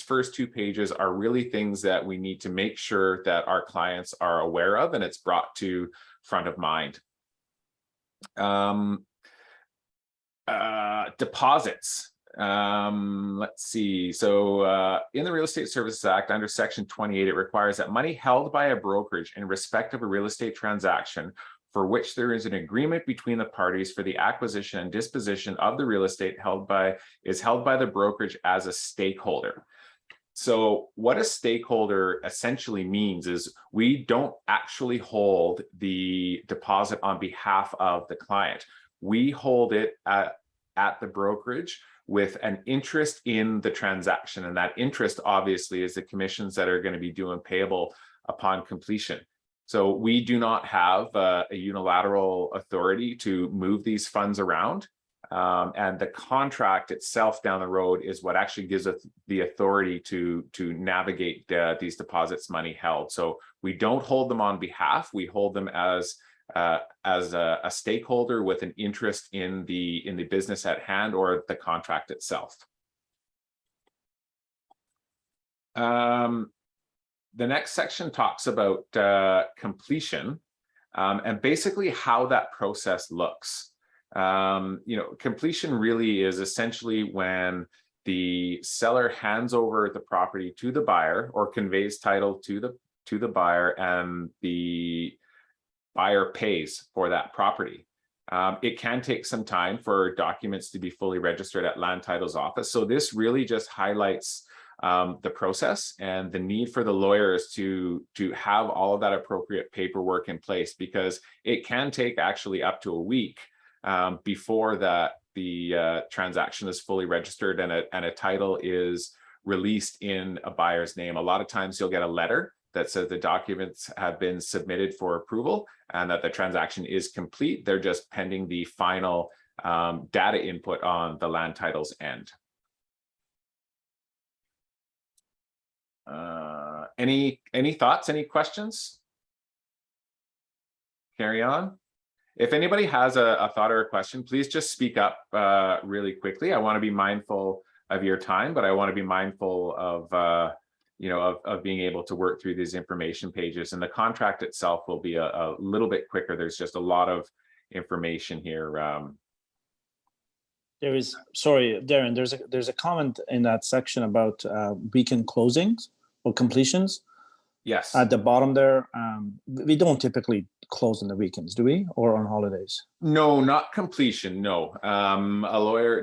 first 2 pages are really things that we need to make sure that our clients are aware of, and it's brought to front of mind. Deposits. Let's see. So in the Real Estate Services Act, under Section 28, it requires that money held by a brokerage in respect of a real estate transaction for which there is an agreement between the parties for the acquisition and disposition of the real estate is held by the brokerage as a stakeholder. So what a stakeholder essentially means is we don't actually hold the deposit on behalf of the client. We hold it at the brokerage with an interest in the transaction. And that interest obviously is the commissions that are going to be due and payable upon completion. So we do not have a unilateral authority to move these funds around. And the contract itself down the road is what actually gives us the authority to navigate these deposits money held. So we don't hold them on behalf. We hold them as a stakeholder with an interest in the business at hand or the contract itself. The next section talks about completion and basically how that process looks. You know, completion really is essentially when the seller hands over the property to the buyer or conveys title to the buyer, and the buyer pays for that property. It can take some time for documents to be fully registered at Land Title's office. So this really just highlights the process and the need for the lawyers to have all of that appropriate paperwork in place, because it can take actually up to a week before the transaction is fully registered and a title is released in a buyer's name. A lot of times you'll get a letter that says the documents have been submitted for approval and that the transaction is complete. They're just pending the final data input on the Land Title's end. Any thoughts, any questions? Carry on. If anybody has a thought or a question, please just speak up really quickly. I want to be mindful of your time, but I want to be mindful of you know, of being able to work through these information pages, and the contract itself will be a little bit quicker. There's just a lot of information here. There is, sorry, Darren, there's a comment in that section about weekend closings or completions. Yes. At the bottom there, we don't typically close on the weekends, do we? Or on holidays? No, not completion. No.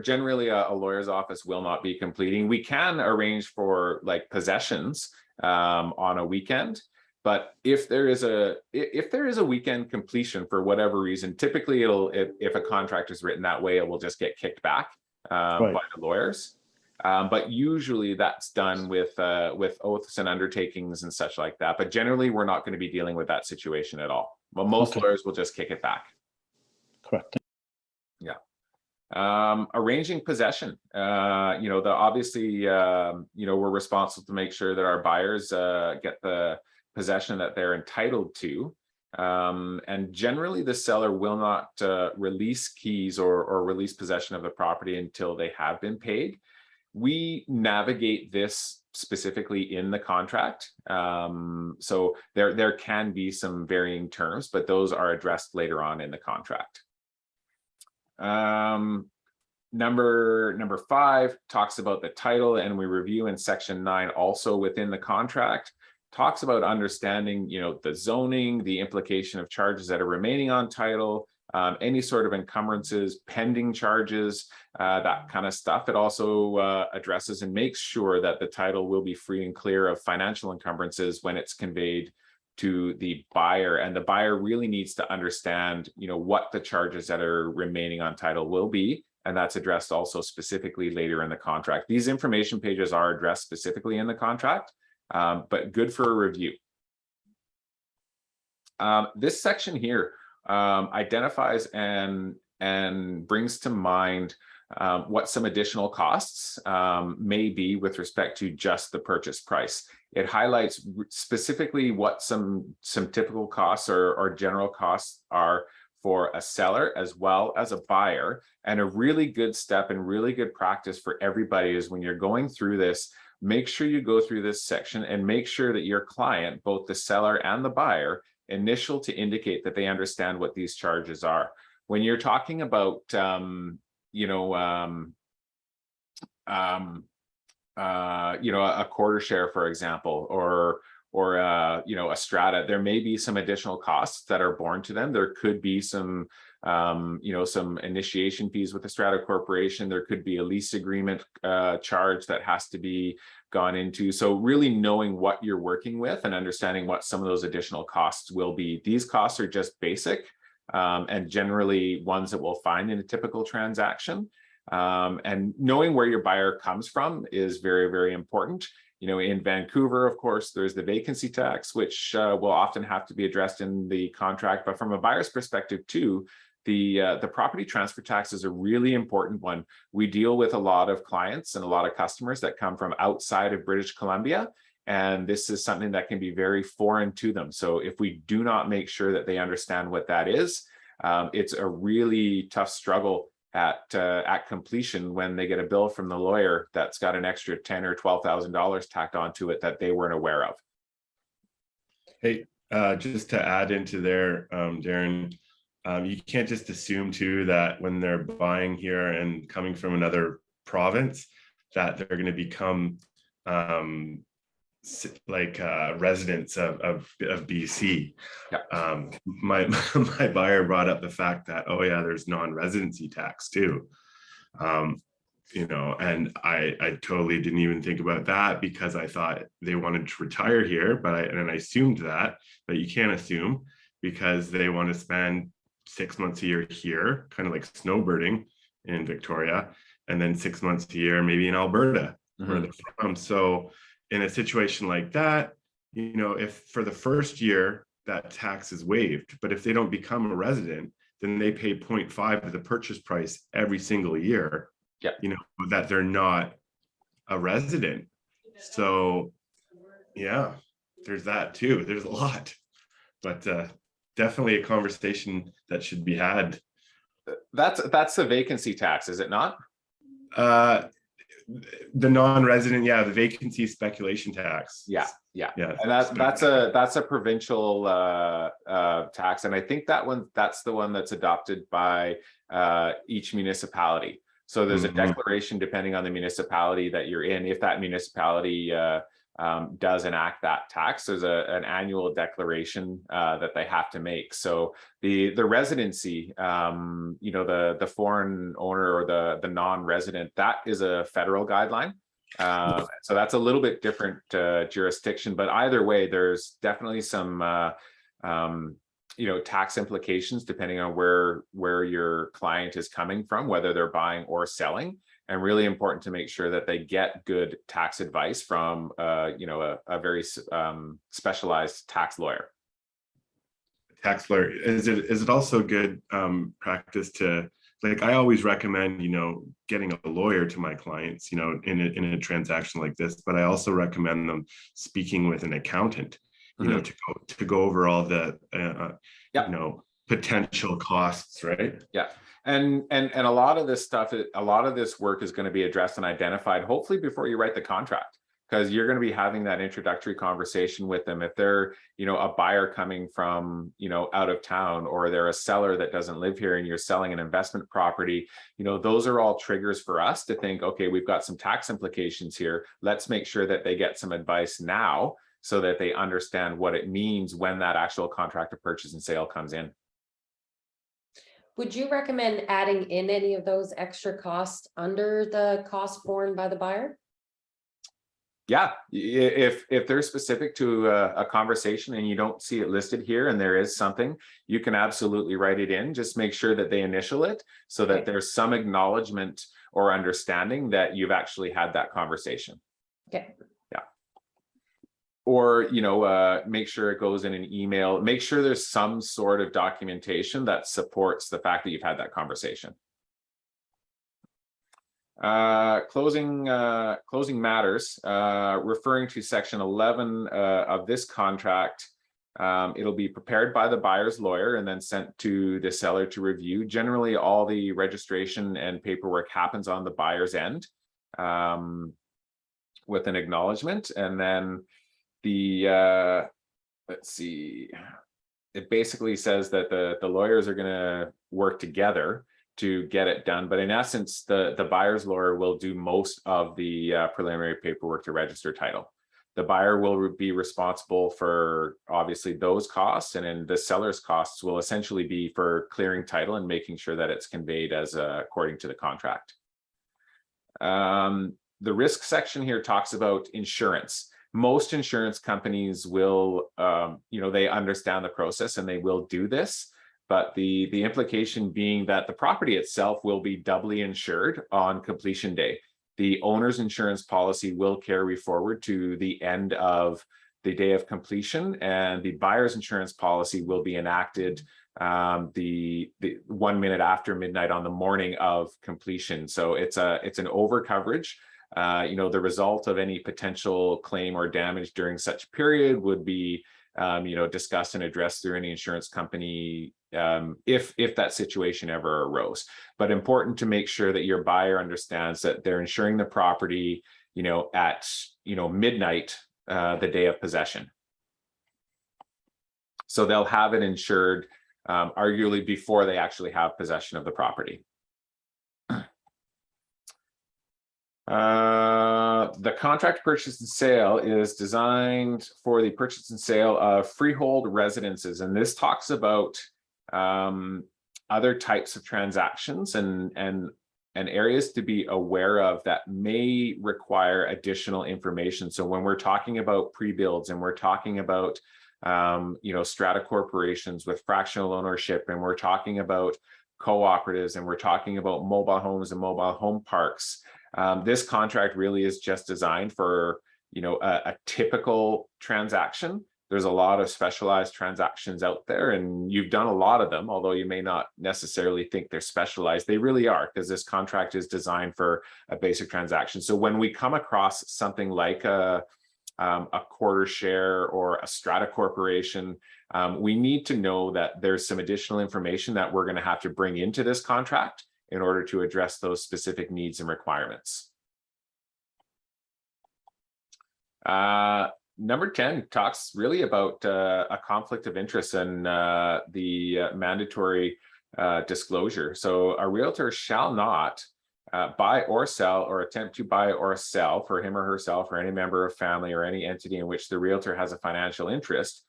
Generally a lawyer's office will not be completing. We can arrange for like possessions on a weekend, but if there is a weekend completion for whatever reason, typically if a contract is written that way, it will just get kicked back by the lawyers. But usually that's done with oaths and undertakings and such like that. But generally, we're not going to be dealing with that situation at all. Well, most lawyers will just kick it back. Correct. Yeah. Arranging possession. You know, obviously, you know, we're responsible to make sure that our buyers get the possession that they're entitled to. And generally, the seller will not release keys or release possession of the property until they have been paid. we navigate this specifically in the contract. So there can be some varying terms, but those are addressed later on in the contract. Number 5 talks about the title, and we review in section 9 also within the contract, talks about understanding, you know, the zoning, the implication of charges that are remaining on title, any sort of encumbrances, pending charges, that kind of stuff. It also addresses and makes sure that the title will be free and clear of financial encumbrances when it's conveyed to the buyer, and the buyer really needs to understand, you know, what the charges that are remaining on title will be, and that's addressed also specifically later in the contract. These information pages are addressed specifically in the contract, but good for a review. This section here identifies and brings to mind what some additional costs may be with respect to just the purchase price. It highlights specifically what some typical costs or general costs are for a seller as well as a buyer. And a really good step and really good practice for everybody is when you're going through this, make sure you go through this section and make sure that your client, both the seller and the buyer, initial to indicate that they understand what these charges are. When you're talking about, you know, a quarter share, for example, or you know, a strata, there may be some additional costs that are borne to them. There could be some, you know, some initiation fees with the strata corporation. There could be a lease agreement charge that has to be gone into. So really knowing what you're working with and understanding what some of those additional costs will be. These costs are just basic and generally ones that we'll find in a typical transaction. And knowing where your buyer comes from is very, very important. You know, in Vancouver, of course, there's the vacancy tax, which will often have to be addressed in the contract. But from a buyer's perspective too, the property transfer tax is a really important one. We deal with a lot of clients and a lot of customers that come from outside of British Columbia, and this is something that can be very foreign to them. So if we do not make sure that they understand what that is, it's a really tough struggle at completion when they get a bill from the lawyer that's got an extra $10,000 or $12,000 tacked onto it that they weren't aware of. Hey, just to add into there, Darren, you can't just assume too that when they're buying here and coming from another province that they're going to become like residents of BC. Yeah. My buyer brought up the fact that, oh yeah, there's non-residency tax too. You know, and I totally didn't even think about that because I thought they wanted to retire here, but I assumed that, but you can't assume because they want to spend 6 months a year here, kind of like snowbirding in Victoria, and then 6 months a year maybe in Alberta, where they're from. So in a situation like that, you know, if for the first year that tax is waived, but if they don't become a resident, then they pay 0.5 of the purchase price every single year. Yeah. You know, that they're not a resident. So yeah, there's that too. There's a lot, but definitely a conversation that should be had. That's the vacancy tax, is it not? The non-resident, yeah, the vacancy speculation tax. Yeah. And that's a provincial tax, and I think that's the one that's adopted by each municipality. So there's a declaration depending on the municipality that you're in. If that municipality does enact that tax, there's an annual declaration that they have to make. So the residency, you know, the foreign owner or the non-resident, that is a federal guideline. So that's a little bit different jurisdiction, but either way, there's definitely some you know, tax implications depending on where your client is coming from, whether they're buying or selling. And really important to make sure that they get good tax advice from, you know, a very specialized tax lawyer. Tax lawyer, is it also good practice to, like, I always recommend, you know, getting a lawyer to my clients, you know, in a transaction like this, but I also recommend them speaking with an accountant, you know, to go over all the, you know, potential costs, right? Yeah. And a lot of this stuff, a lot of this work is going to be addressed and identified, hopefully before you write the contract, because you're going to be having that introductory conversation with them. If they're, you know, a buyer coming from, you know, out of town, or they're a seller that doesn't live here and you're selling an investment property, you know, those are all triggers for us to think, okay, we've got some tax implications here. Let's make sure that they get some advice now so that they understand what it means when that actual contract of purchase and sale comes in. Would you recommend adding in any of those extra costs under the cost borne by the buyer? Yeah, if they're specific to a conversation and you don't see it listed here and there is something, you can absolutely write it in. Just make sure that they initial it so that there's some acknowledgement or understanding that you've actually had that conversation. Okay. Yeah. Or, you know, make sure it goes in an email. Make sure there's some sort of documentation that supports the fact that you've had that conversation. Closing matters, referring to section 11 of this contract. It'll be prepared by the buyer's lawyer and then sent to the seller to review. Generally, all the registration and paperwork happens on the buyer's end with an acknowledgement. And then the, let's see, it basically says that the lawyers are going to work together to get it done. But in essence, the buyer's lawyer will do most of the preliminary paperwork to register title. The buyer will be responsible for obviously those costs, and then the seller's costs will essentially be for clearing title and making sure that it's conveyed as according to the contract. The risk section here talks about insurance. Most insurance companies will, you know, they understand the process and they will do this. But the implication being that the property itself will be doubly insured on completion day. The owner's insurance policy will carry forward to the end of the day of completion, and the buyer's insurance policy will be enacted the 1 minute after midnight on the morning of completion. So it's an over coverage. You know, the result of any potential claim or damage during such period would be you know, discussed and addressed through any insurance company if that situation ever arose. But important to make sure that your buyer understands that they're insuring the property, you know, at, you know, midnight the day of possession. So they'll have it insured arguably before they actually have possession of the property. The contract purchase and sale is designed for the purchase and sale of freehold residences, and this talks about other types of transactions and areas to be aware of that may require additional information. So when we're talking about pre-builds and we're talking about you know, strata corporations with fractional ownership, and we're talking about cooperatives, and we're talking about mobile homes and mobile home parks. This contract really is just designed for, you know, a typical transaction. There's a lot of specialized transactions out there, and you've done a lot of them, although you may not necessarily think they're specialized. They really are, because this contract is designed for a basic transaction. So when we come across something like a quarter share or a strata corporation, we need to know that there's some additional information that we're going to have to bring into this contract in order to address those specific needs and requirements. Number 10 talks really about a conflict of interest and the mandatory disclosure. So a realtor shall not buy or sell or attempt to buy or sell for him or herself or any member of family or any entity in which the realtor has a financial interest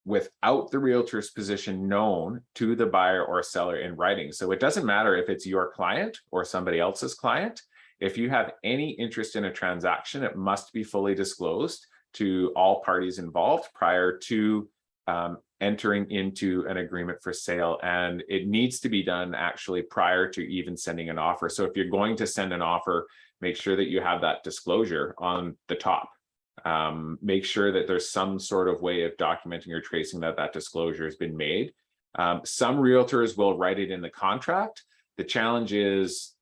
without the realtor's position known to the buyer or seller in writing. So it doesn't matter if it's your client or somebody else's client. If you have any interest in a transaction, it must be fully disclosed to all parties involved prior to entering into an agreement for sale. And it needs to be done actually prior to even sending an offer. So if you're going to send an offer, make sure that you have that disclosure on the top. Make sure that there's some sort of way of documenting or tracing that that disclosure has been made. Some realtors will write it in the contract. The challenge is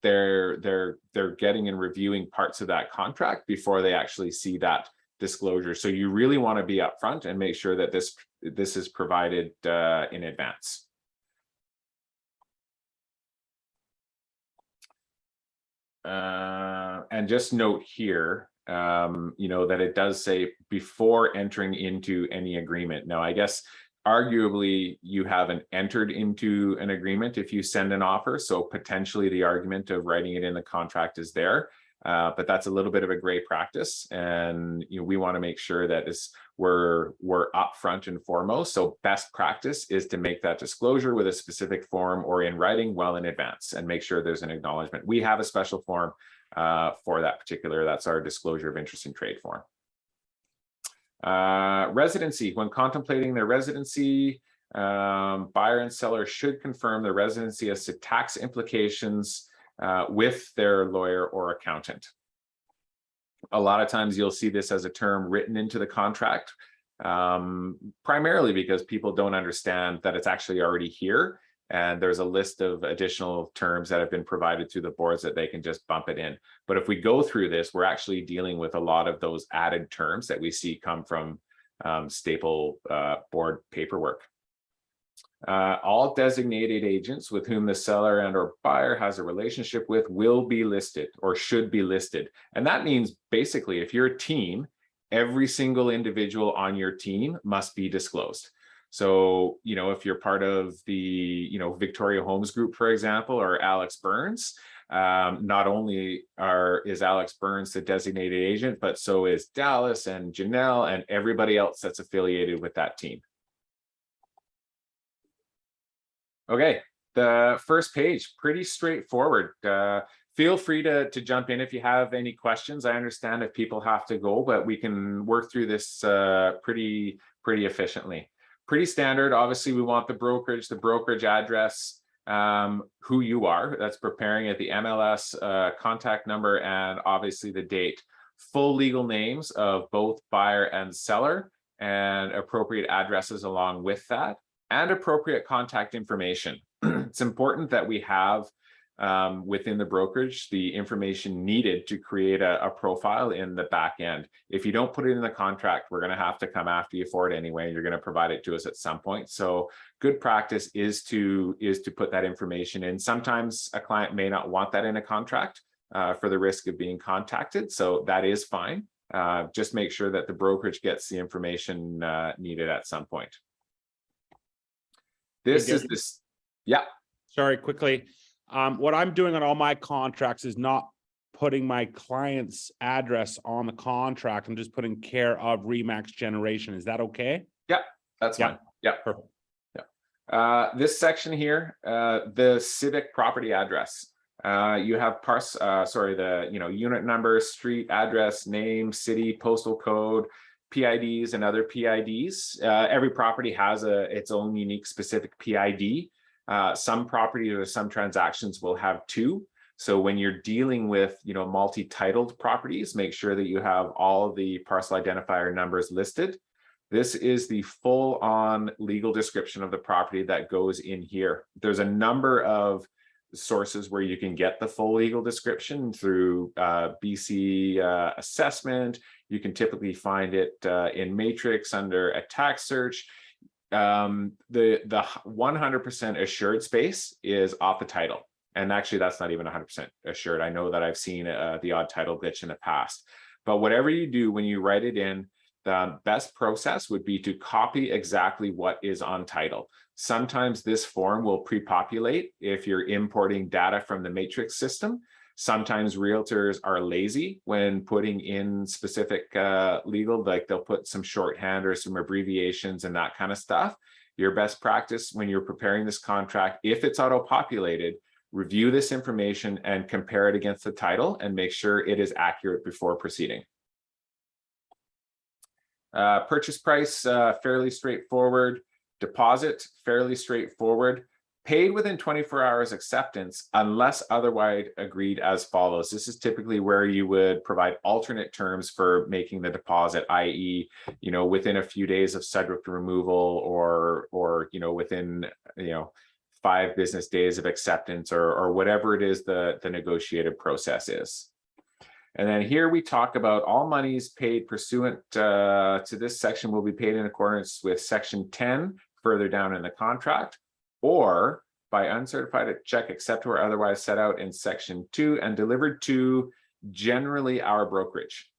they're getting and reviewing parts of that contract before they actually see that disclosure. So you really want to be upfront and make sure that this is provided in advance. And just note here, that it does say before entering into any agreement. Now, I guess arguably you haven't entered into an agreement if you send an offer, so potentially the argument of writing it in the contract is there. But that's a little bit of a gray practice, and we want to make sure that we're upfront and foremost. So best practice is to make that disclosure with a specific form or in writing well in advance, and make sure there's an acknowledgement. We have a special form for that particular. That's our disclosure of interest in trade form. Residency. When contemplating their residency, buyer and seller should confirm the residency as to tax implications with their lawyer or accountant. A lot of times you'll see this as a term written into the contract, primarily because people don't understand that it's actually already here. And there's a list of additional terms that have been provided to the boards that they can just bump it in. But if we go through this, we're actually dealing with a lot of those added terms that we see come from staple board paperwork. All designated agents with whom the seller and or buyer has a relationship with will be listed or should be listed. And that means basically if you're a team, every single individual on your team must be disclosed. So, if you're part of the, Victoria Homes Group, for example, or Alex Burns, not only is Alex Burns the designated agent, but so is Dallas and Janelle and everybody else that's affiliated with that team. Okay, the first page, pretty straightforward. Feel free to jump in if you have any questions. I understand if people have to go, but we can work through this pretty efficiently. Pretty standard. Obviously, we want the brokerage address, who you are, that's preparing it, the MLS, contact number, and obviously the date. Full legal names of both buyer and seller, and appropriate addresses along with that, and appropriate contact information. It's important that we have within the brokerage the information needed to create a profile in the back end. If you don't put it in the contract, we're going to have to come after you for it anyway. You're going to provide it to us at some point. So good practice is to put that information in. Sometimes a client may not want that in a contract for the risk of being contacted, so that is fine. Just make sure that the brokerage gets the information needed at some point. Yeah. Sorry, quickly. What I'm doing on all my contracts is not putting my client's address on the contract. I'm just putting care of Remax Generation. Is that okay? Yeah, that's fine. Yeah, perfect. Yeah. This section here, the civic property address. You have the unit number, street address, name, city, postal code, PIDs, and other PIDs. Every property has its own unique specific PID. Some properties or some transactions will have two. So when you're dealing with, multi-titled properties, make sure that you have all of the parcel identifier numbers listed. This is the full-on legal description of the property that goes in here. There's a number of sources where you can get the full legal description through BC assessment. You can typically find it in Matrix under a tax search. The 100% assured space is off the title. And actually that's not even 100% assured. I know that I've seen the odd title glitch in the past, but whatever you do when you write it in, the best process would be to copy exactly what is on title. Sometimes this form will pre-populate if you're importing data from the Matrix system. Sometimes realtors are lazy when putting in specific legal, like they'll put some shorthand or some abbreviations and that kind of stuff. Your best practice when you're preparing this contract, if it's auto-populated, review this information and compare it against the title and make sure it is accurate before proceeding. Purchase price, fairly straightforward. Deposit, fairly straightforward. Paid within 24 hours acceptance unless otherwise agreed as follows. This is typically where you would provide alternate terms for making the deposit, i.e., within a few days of subject removal or within 5 business days of acceptance or whatever it is the negotiated process is. And then here we talk about all monies paid pursuant to this section will be paid in accordance with section 10 further down in the contract, or by uncertified check except or otherwise set out in section 2 and delivered to generally our brokerage.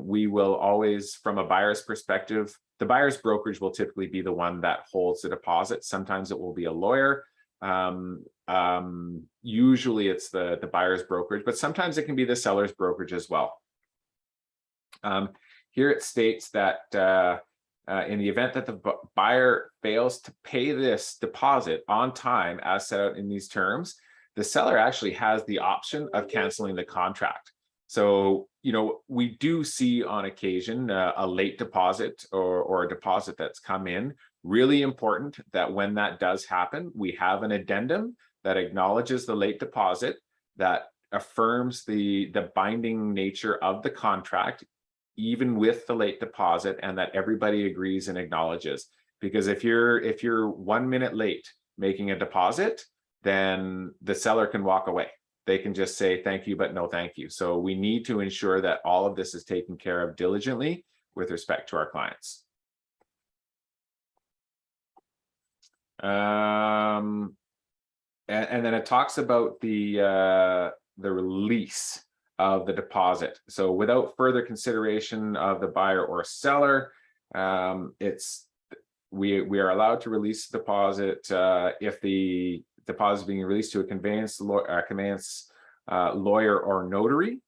We will always, from a buyer's perspective, the buyer's brokerage will typically be the one that holds the deposit. Sometimes it will be a lawyer. Usually it's the buyer's brokerage, but sometimes it can be the seller's brokerage as well. Here it states that in the event that the buyer fails to pay this deposit on time as set out in these terms, the seller actually has the option of canceling the contract. So, we do see on occasion a late deposit or a deposit that's come in. Really important that when that does happen, we have an addendum that acknowledges the late deposit, that affirms the binding nature of the contract, even with the late deposit, and that everybody agrees and acknowledges. Because if you're 1 minute late making a deposit, then the seller can walk away. They can just say thank you, but no thank you. So we need to ensure that all of this is taken care of diligently with respect to our clients. And then it talks about the release of the deposit. So without further consideration of the buyer or seller, we are allowed to release the deposit if the deposit is being released to a conveyance lawyer or notary,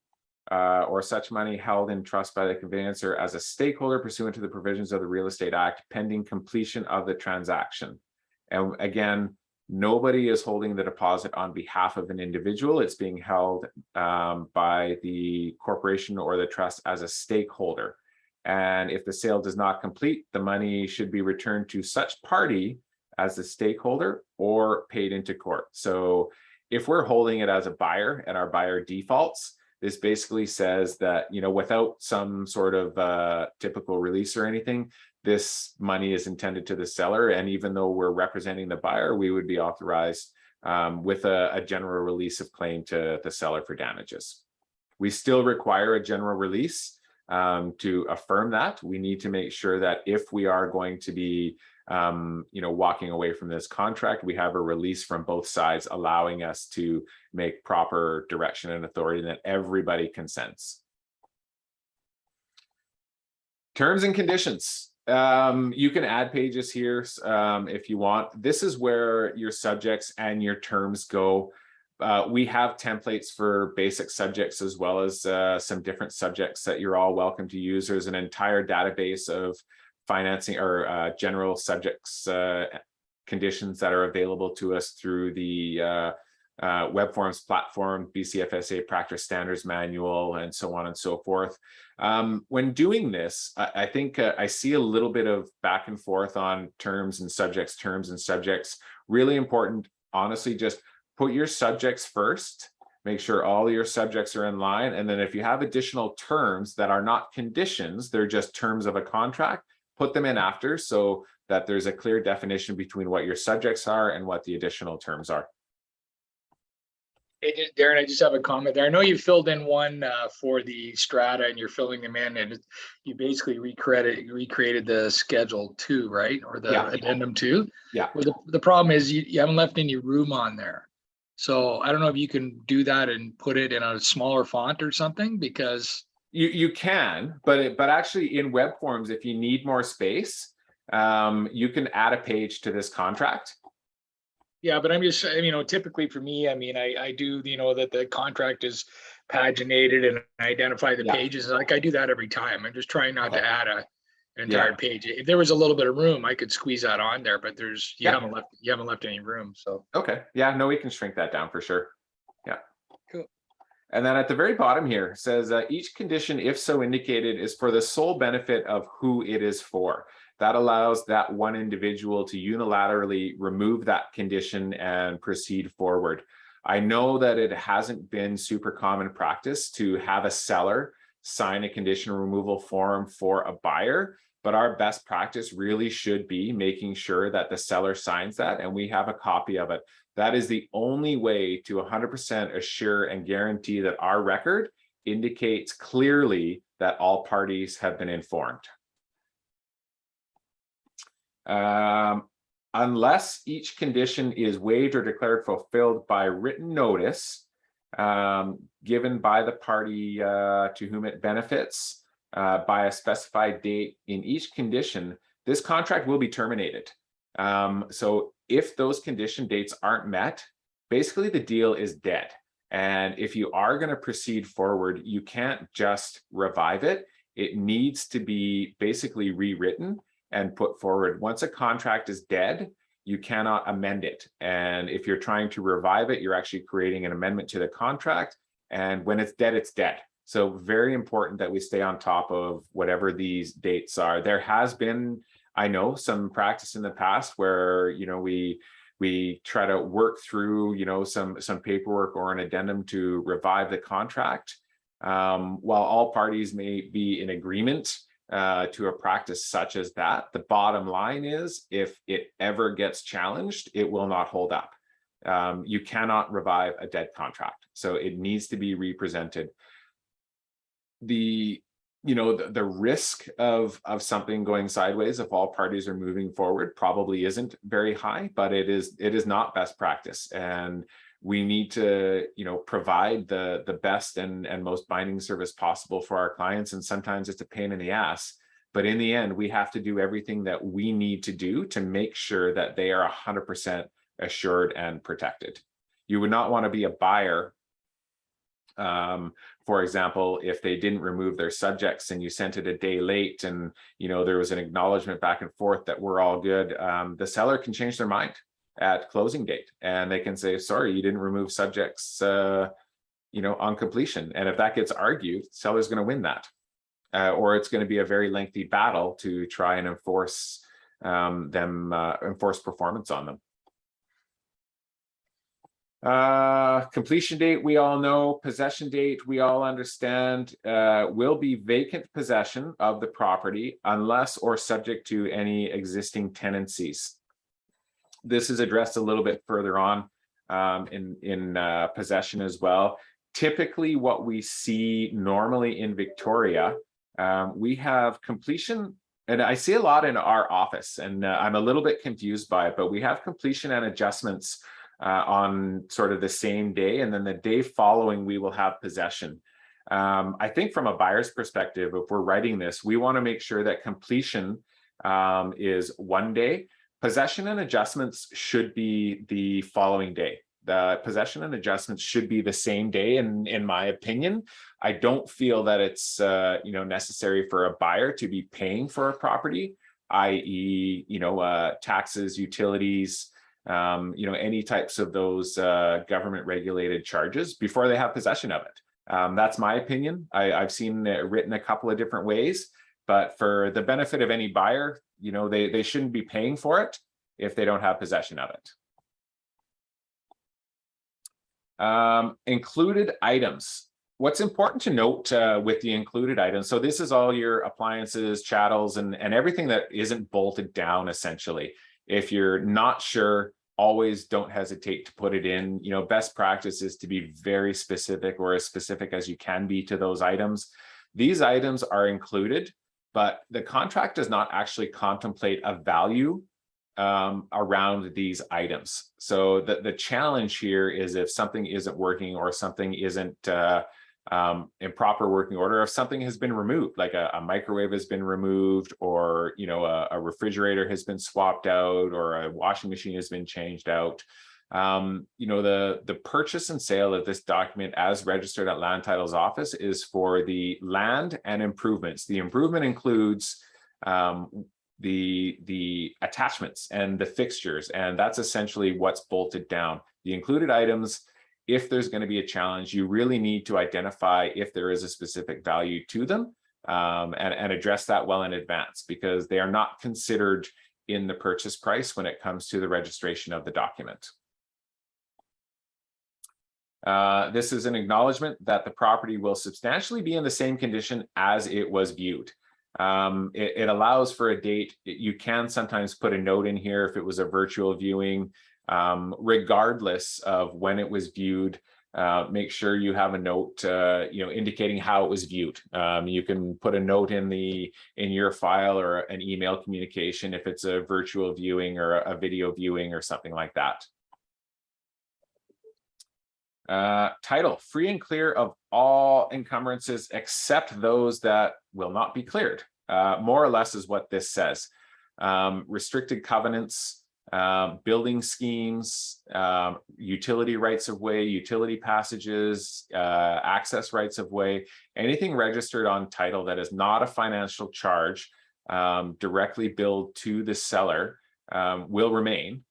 or such money held in trust by the conveyancer as a stakeholder pursuant to the provisions of the Real Estate Act pending completion of the transaction. And again, nobody is holding the deposit on behalf of an individual. It's being held by the corporation or the trust as a stakeholder. And if the sale does not complete, the money should be returned to such party as the stakeholder or paid into court. So if we're holding it as a buyer and our buyer defaults, this basically says that, without some sort of typical release or anything, this money is intended to the seller. And even though we're representing the buyer, we would be authorized with a general release of claim to the seller for damages. We still require a general release to affirm that. We need to make sure that if we are going to be walking away from this contract, we have a release from both sides allowing us to make proper direction and authority that everybody consents. Terms and conditions. You can add pages here if you want. This is where your subjects and your terms go. We have templates for basic subjects as well as some different subjects that you're all welcome to use. There's an entire database of financing or general subjects conditions that are available to us through the Web Forms platform, BCFSA Practice Standards Manual, and so on and so forth. When doing this, I think I see a little bit of back and forth on terms and subjects. Really important, honestly, just put your subjects first, make sure all your subjects are in line. And then if you have additional terms that are not conditions, they're just terms of a contract, put them in after so that there's a clear definition between what your subjects are and what the additional terms are. Hey, Darren, I just have a comment there. I know you filled in one for the strata and you're filling them in, and you basically recreated the schedule 2, right? Or the addendum 2. Yeah. Well, the problem is you haven't left any room on there. So I don't know if you can do that and put it in a smaller font or something, because you can, but actually in Web Forms, if you need more space, you can add a page to this contract. Yeah, but I'm just, typically for me, I do, that the contract is paginated and I identify the pages. Like I do that every time. I'm just trying not to add an entire page. If there was a little bit of room, I could squeeze that on there, but you haven't left any room. So okay, yeah, no, we can shrink that down for sure. Yeah, cool. And then at the very bottom here it says each condition, if so indicated, is for the sole benefit of who it is for. That allows that one individual to unilaterally remove that condition and proceed forward. I know that it hasn't been super common practice to have a seller sign a condition removal form for a buyer, but our best practice really should be making sure that the seller signs that and we have a copy of it. That is the only way to 100% assure and guarantee that our record indicates clearly that all parties have been informed. Unless each condition is waived or declared fulfilled by written notice given by the party to whom it benefits by a specified date in each condition, this contract will be terminated. So if those condition dates aren't met, basically the deal is dead. And if you are going to proceed forward, you can't just revive it. It needs to be basically rewritten and put forward. Once a contract is dead, you cannot amend it. And if you're trying to revive it, you're actually creating an amendment to the contract. And when it's dead, it's dead. So very important that we stay on top of whatever these dates are. There has been, I know, some practice in the past where, you know, we try to work through, you know, some paperwork or an addendum to revive the contract. While all parties may be in agreement to a practice such as that, the bottom line is if it ever gets challenged, it will not hold up. You cannot revive a dead contract, so it needs to be represented. The risk of something going sideways if all parties are moving forward probably isn't very high, but it is not best practice, and we need to, you know, provide the best and most binding service possible for our clients. And sometimes it's a pain in the ass, but in the end, we have to do everything that we need to do to make sure that they are 100% assured and protected. You would not want to be a buyer, for example, if they didn't remove their subjects and you sent it a day late and, you know, there was an acknowledgement back and forth that we're all good, the seller can change their mind at closing date and they can say, sorry, you didn't remove subjects, you know, on completion. And if that gets argued, seller's going to win that, or it's going to be a very lengthy battle to try and enforce enforce performance on them. Completion date, we all know. Possession date, we all understand, will be vacant possession of the property unless or subject to any existing tenancies. This is addressed a little bit further on in possession as well. Typically, what we see normally in Victoria, we have completion, and I see a lot in our office, and I'm a little bit confused by it, but we have completion and adjustments on sort of the same day, and then the day following we will have possession. I think from a buyer's perspective, if we're writing this, we want to make sure that completion is one day. Possession and adjustments should be the following day. The possession and adjustments should be the same day, in my opinion. I don't feel that it's you know, necessary for a buyer to be paying for a property, i.e., you know, taxes, utilities, you know, any types of those government regulated charges before they have possession of it. That's my opinion. I've seen it written a couple of different ways, but for the benefit of any buyer, you know, they shouldn't be paying for it if they don't have possession of it. Included items. What's important to note with the included items, so this is all your appliances, chattels, and everything that isn't bolted down, essentially. If you're not sure, always don't hesitate to put it in. You know, best practice is to be very specific, or as specific as you can be to those items. These items are included, but the contract does not actually contemplate a value around these items. So the challenge here is if something isn't working or something isn't in proper working order, if something has been removed, like a microwave has been removed, or, you know, a refrigerator has been swapped out, or a washing machine has been changed out. You know, the purchase and sale of this document as registered at Land Title's office is for the land and improvements. The improvement includes the attachments and the fixtures, and that's essentially what's bolted down. The included items, if there's going to be a challenge, you really need to identify if there is a specific value to them, and address that well in advance, because they are not considered in the purchase price when it comes to the registration of the document. This is an acknowledgement that the property will substantially be in the same condition as it was viewed. It allows for a date. You can sometimes put a note in here if it was a virtual viewing. regardless of when it was viewed. Make sure you have a note, indicating how it was viewed. You can put a note in your file or an email communication if it's a virtual viewing or a video viewing or something like that. Title, free and clear of all encumbrances except those that will not be cleared. More or less is what this says. Restricted covenants, building schemes, utility rights of way, utility passages, access rights of way, anything registered on title that is not a financial charge directly billed to the seller will remain.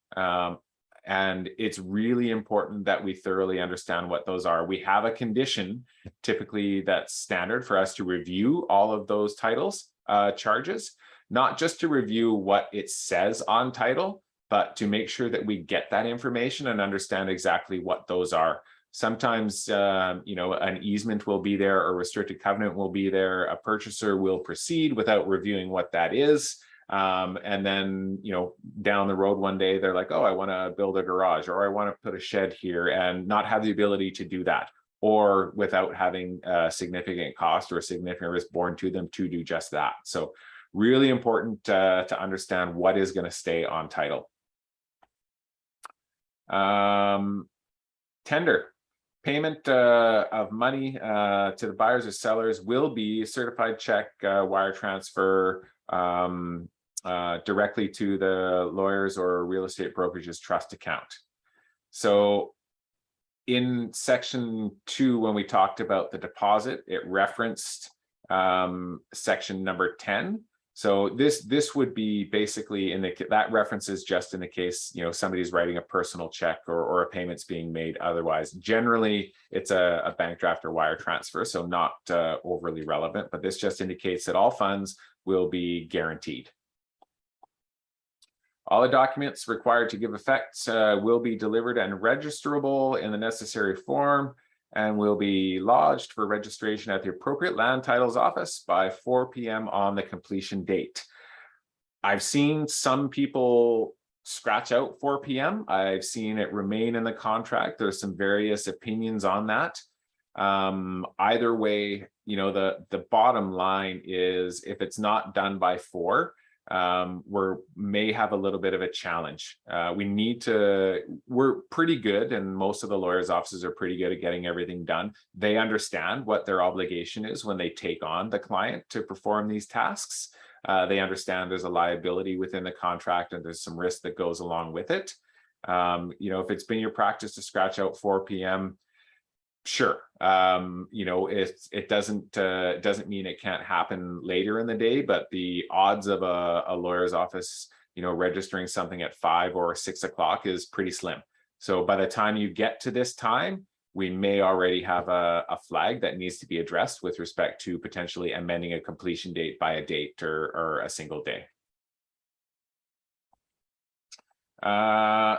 And it's really important that we thoroughly understand what those are. We have a condition, typically that's standard for us to review all of those titles charges, not just to review what it says on title, but to make sure that we get that information and understand exactly what those are. Sometimes, an easement will be there, a restricted covenant will be there, a purchaser will proceed without reviewing what that is. And then, down the road one day, they're like, oh, I want to build a garage, or I want to put a shed here, and not have the ability to do that, or without having a significant cost or a significant risk borne to them to do just that. So really important to understand what is going to stay on title. Tender. Payment of money to the buyers or sellers will be a certified check, wire transfer, directly to the lawyers or real estate brokerage's trust account. So in section 2, when we talked about the deposit, it referenced section number 10. So this would be basically that references just in the case, somebody's writing a personal check or a payment's being made otherwise. Generally, it's a bank draft or wire transfer, so not overly relevant, but this just indicates that all funds will be guaranteed. All the documents required to give effect will be delivered and registerable in the necessary form, and will be lodged for registration at the appropriate land titles office by 4 p.m. on the completion date. I've seen some people scratch out 4 p.m. I've seen it remain in the contract. There's some various opinions on that. Either way, the bottom line is if it's not done by 4, we may have a little bit of a challenge. We're pretty good, and most of the lawyers' offices are pretty good at getting everything done. They understand what their obligation is when they take on the client to perform these tasks. They understand there's a liability within the contract and there's some risk that goes along with it. If it's been your practice to scratch out 4 p.m., sure. It doesn't mean it can't happen later in the day, but the odds of a lawyer's office, registering something at 5 or 6 o'clock is pretty slim. So by the time you get to this time, we may already have a flag that needs to be addressed with respect to potentially amending a completion date by a date or a single day.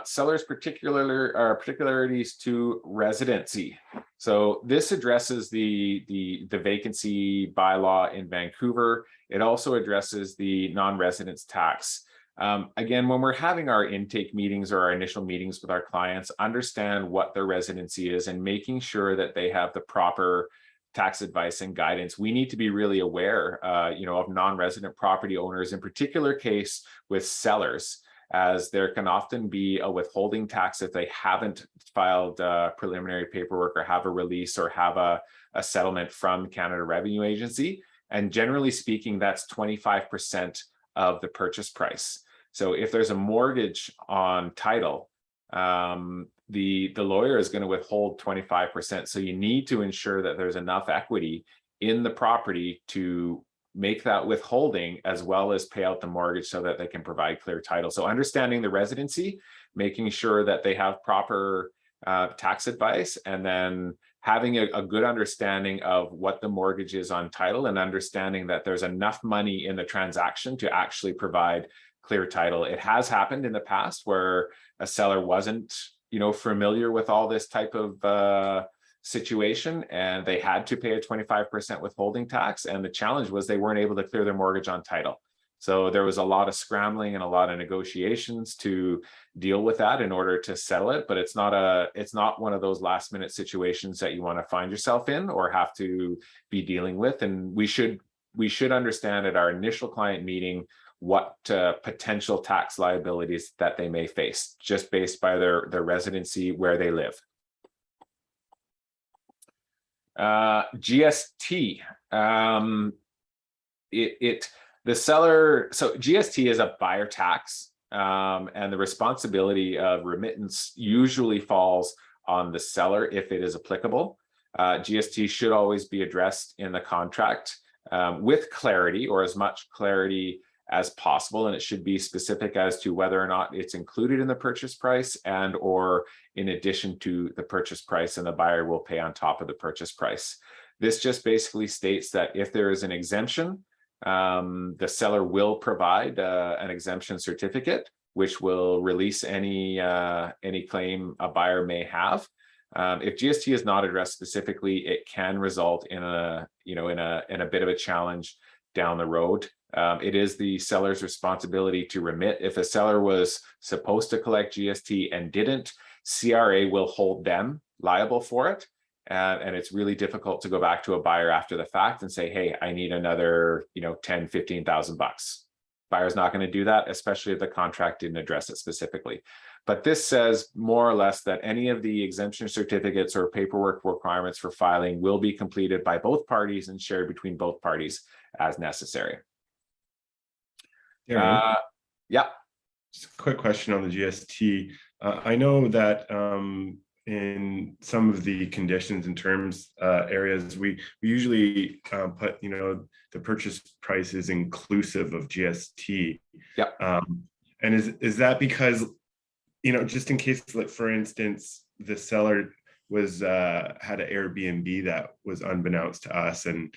Sellers' particularities to residency. So this addresses the vacancy bylaw in Vancouver. It also addresses the non-residence tax. Again, when we're having our intake meetings or our initial meetings with our clients, understand what their residency is and making sure that they have the proper tax advice and guidance. We need to be really aware, of non-resident property owners, in particular case with sellers, as there can often be a withholding tax if they haven't filed preliminary paperwork or have a release or have a settlement from Canada Revenue Agency. And generally speaking, that's 25% of the purchase price. So if there's a mortgage on title, the lawyer is going to withhold 25%. So you need to ensure that there's enough equity in the property to make that withholding as well as pay out the mortgage so that they can provide clear title. So understanding the residency, making sure that they have proper tax advice, and then having a good understanding of what the mortgage is on title, and understanding that there's enough money in the transaction to actually provide clear title. It has happened in the past where a seller wasn't, familiar with all this type of situation, and they had to pay a 25% withholding tax, and the challenge was they weren't able to clear their mortgage on title. So there was a lot of scrambling and a lot of negotiations to deal with that in order to settle it. But it's not one of those last minute situations that you want to find yourself in or have to be dealing with. And we should understand at our initial client meeting what potential tax liabilities that they may face just based by their residency where they live. GST, the seller, so GST is a buyer tax, and the responsibility of remittance usually falls on the seller if it is applicable. GST should always be addressed in the contract with clarity, or as much clarity as possible, and it should be specific as to whether or not it's included in the purchase price and or in addition to the purchase price, and the buyer will pay on top of the purchase price. This just basically states that if there is an exemption, the seller will provide an exemption certificate, which will release any claim a buyer may have. If GST is not addressed specifically, it can result in a bit of a challenge down the road. It is the seller's responsibility to remit. If a seller was supposed to collect GST and didn't, CRA will hold them liable for it. And it's really difficult to go back to a buyer after the fact and say, hey, I need another, $10,000-$15,000. Buyer's not going to do that, especially if the contract didn't address it specifically. But this says more or less that any of the exemption certificates or paperwork requirements for filing will be completed by both parties and shared between both parties as necessary. Darren, Yeah. just a quick question on the GST. I know that in some of the conditions and terms areas, we usually put, the purchase price is inclusive of GST. Yep. And is that because, just in case, like, for instance, the seller was had an Airbnb that was unbeknownst to us, and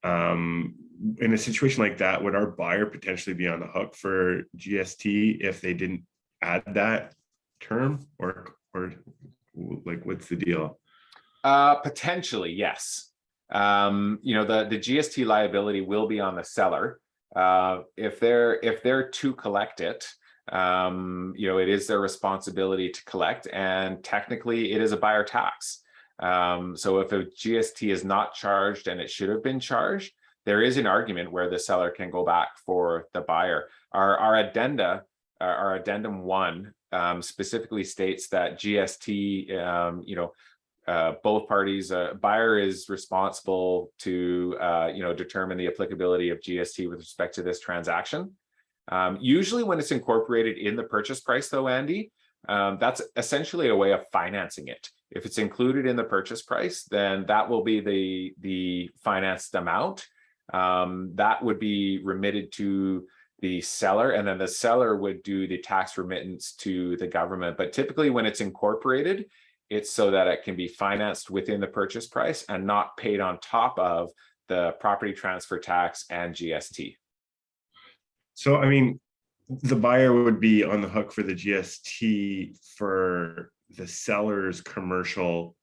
in a situation like that, would our buyer potentially be on the hook for GST if they didn't add that term, or like, what's the deal? Potentially, yes. The GST liability will be on the seller. If they're to collect it, it is their responsibility to collect, and technically it is a buyer tax. So if a GST is not charged and it should have been charged, there is an argument where the seller can go back for the buyer. Our addendum 1 specifically states that GST, both parties, buyer is responsible to, determine the applicability of GST with respect to this transaction. Usually when it's incorporated in the purchase price though, Andy, that's essentially a way of financing it. If it's included in the purchase price, then that will be the financed amount. That would be remitted to the seller, and then the seller would do the tax remittance to the government. But typically when it's incorporated, it's so that it can be financed within the purchase price and not paid on top of the property transfer tax and GST. So, I mean, the buyer would be on the hook for the GST for the seller's commercial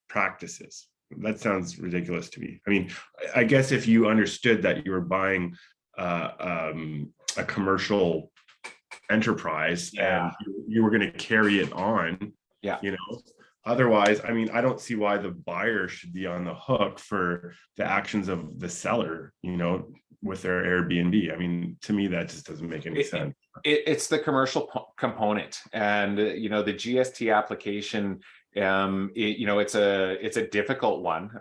practices. That sounds ridiculous to me. I mean, I guess if you understood that you were buying a commercial enterprise, and you were going to carry it on, otherwise, I mean, I don't see why the buyer should be on the hook for the actions of the seller, with their Airbnb. I mean, to me, that just doesn't make any sense. It's the commercial component, and the GST application, it's a difficult one,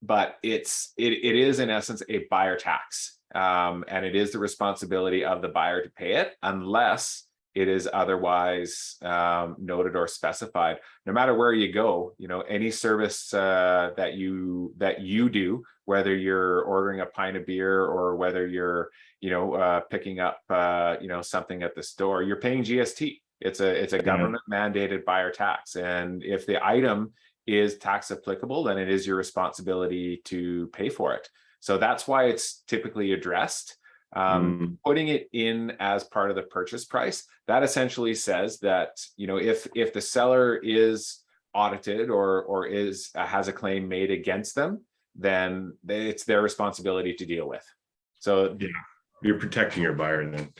but it is in essence a buyer tax, and it is the responsibility of the buyer to pay it unless it is otherwise noted or specified. No matter where you go, any service that you do, whether you're ordering a pint of beer or whether you're picking up something at the store, you're paying GST. It's a government mandated buyer tax, and if the item is tax applicable, then it is your responsibility to pay for it. So that's why it's typically addressed. Putting it in as part of the purchase price, that essentially says that if the seller is audited or has a claim made against them, then it's their responsibility to deal with. So Yeah, you're protecting your buyer then.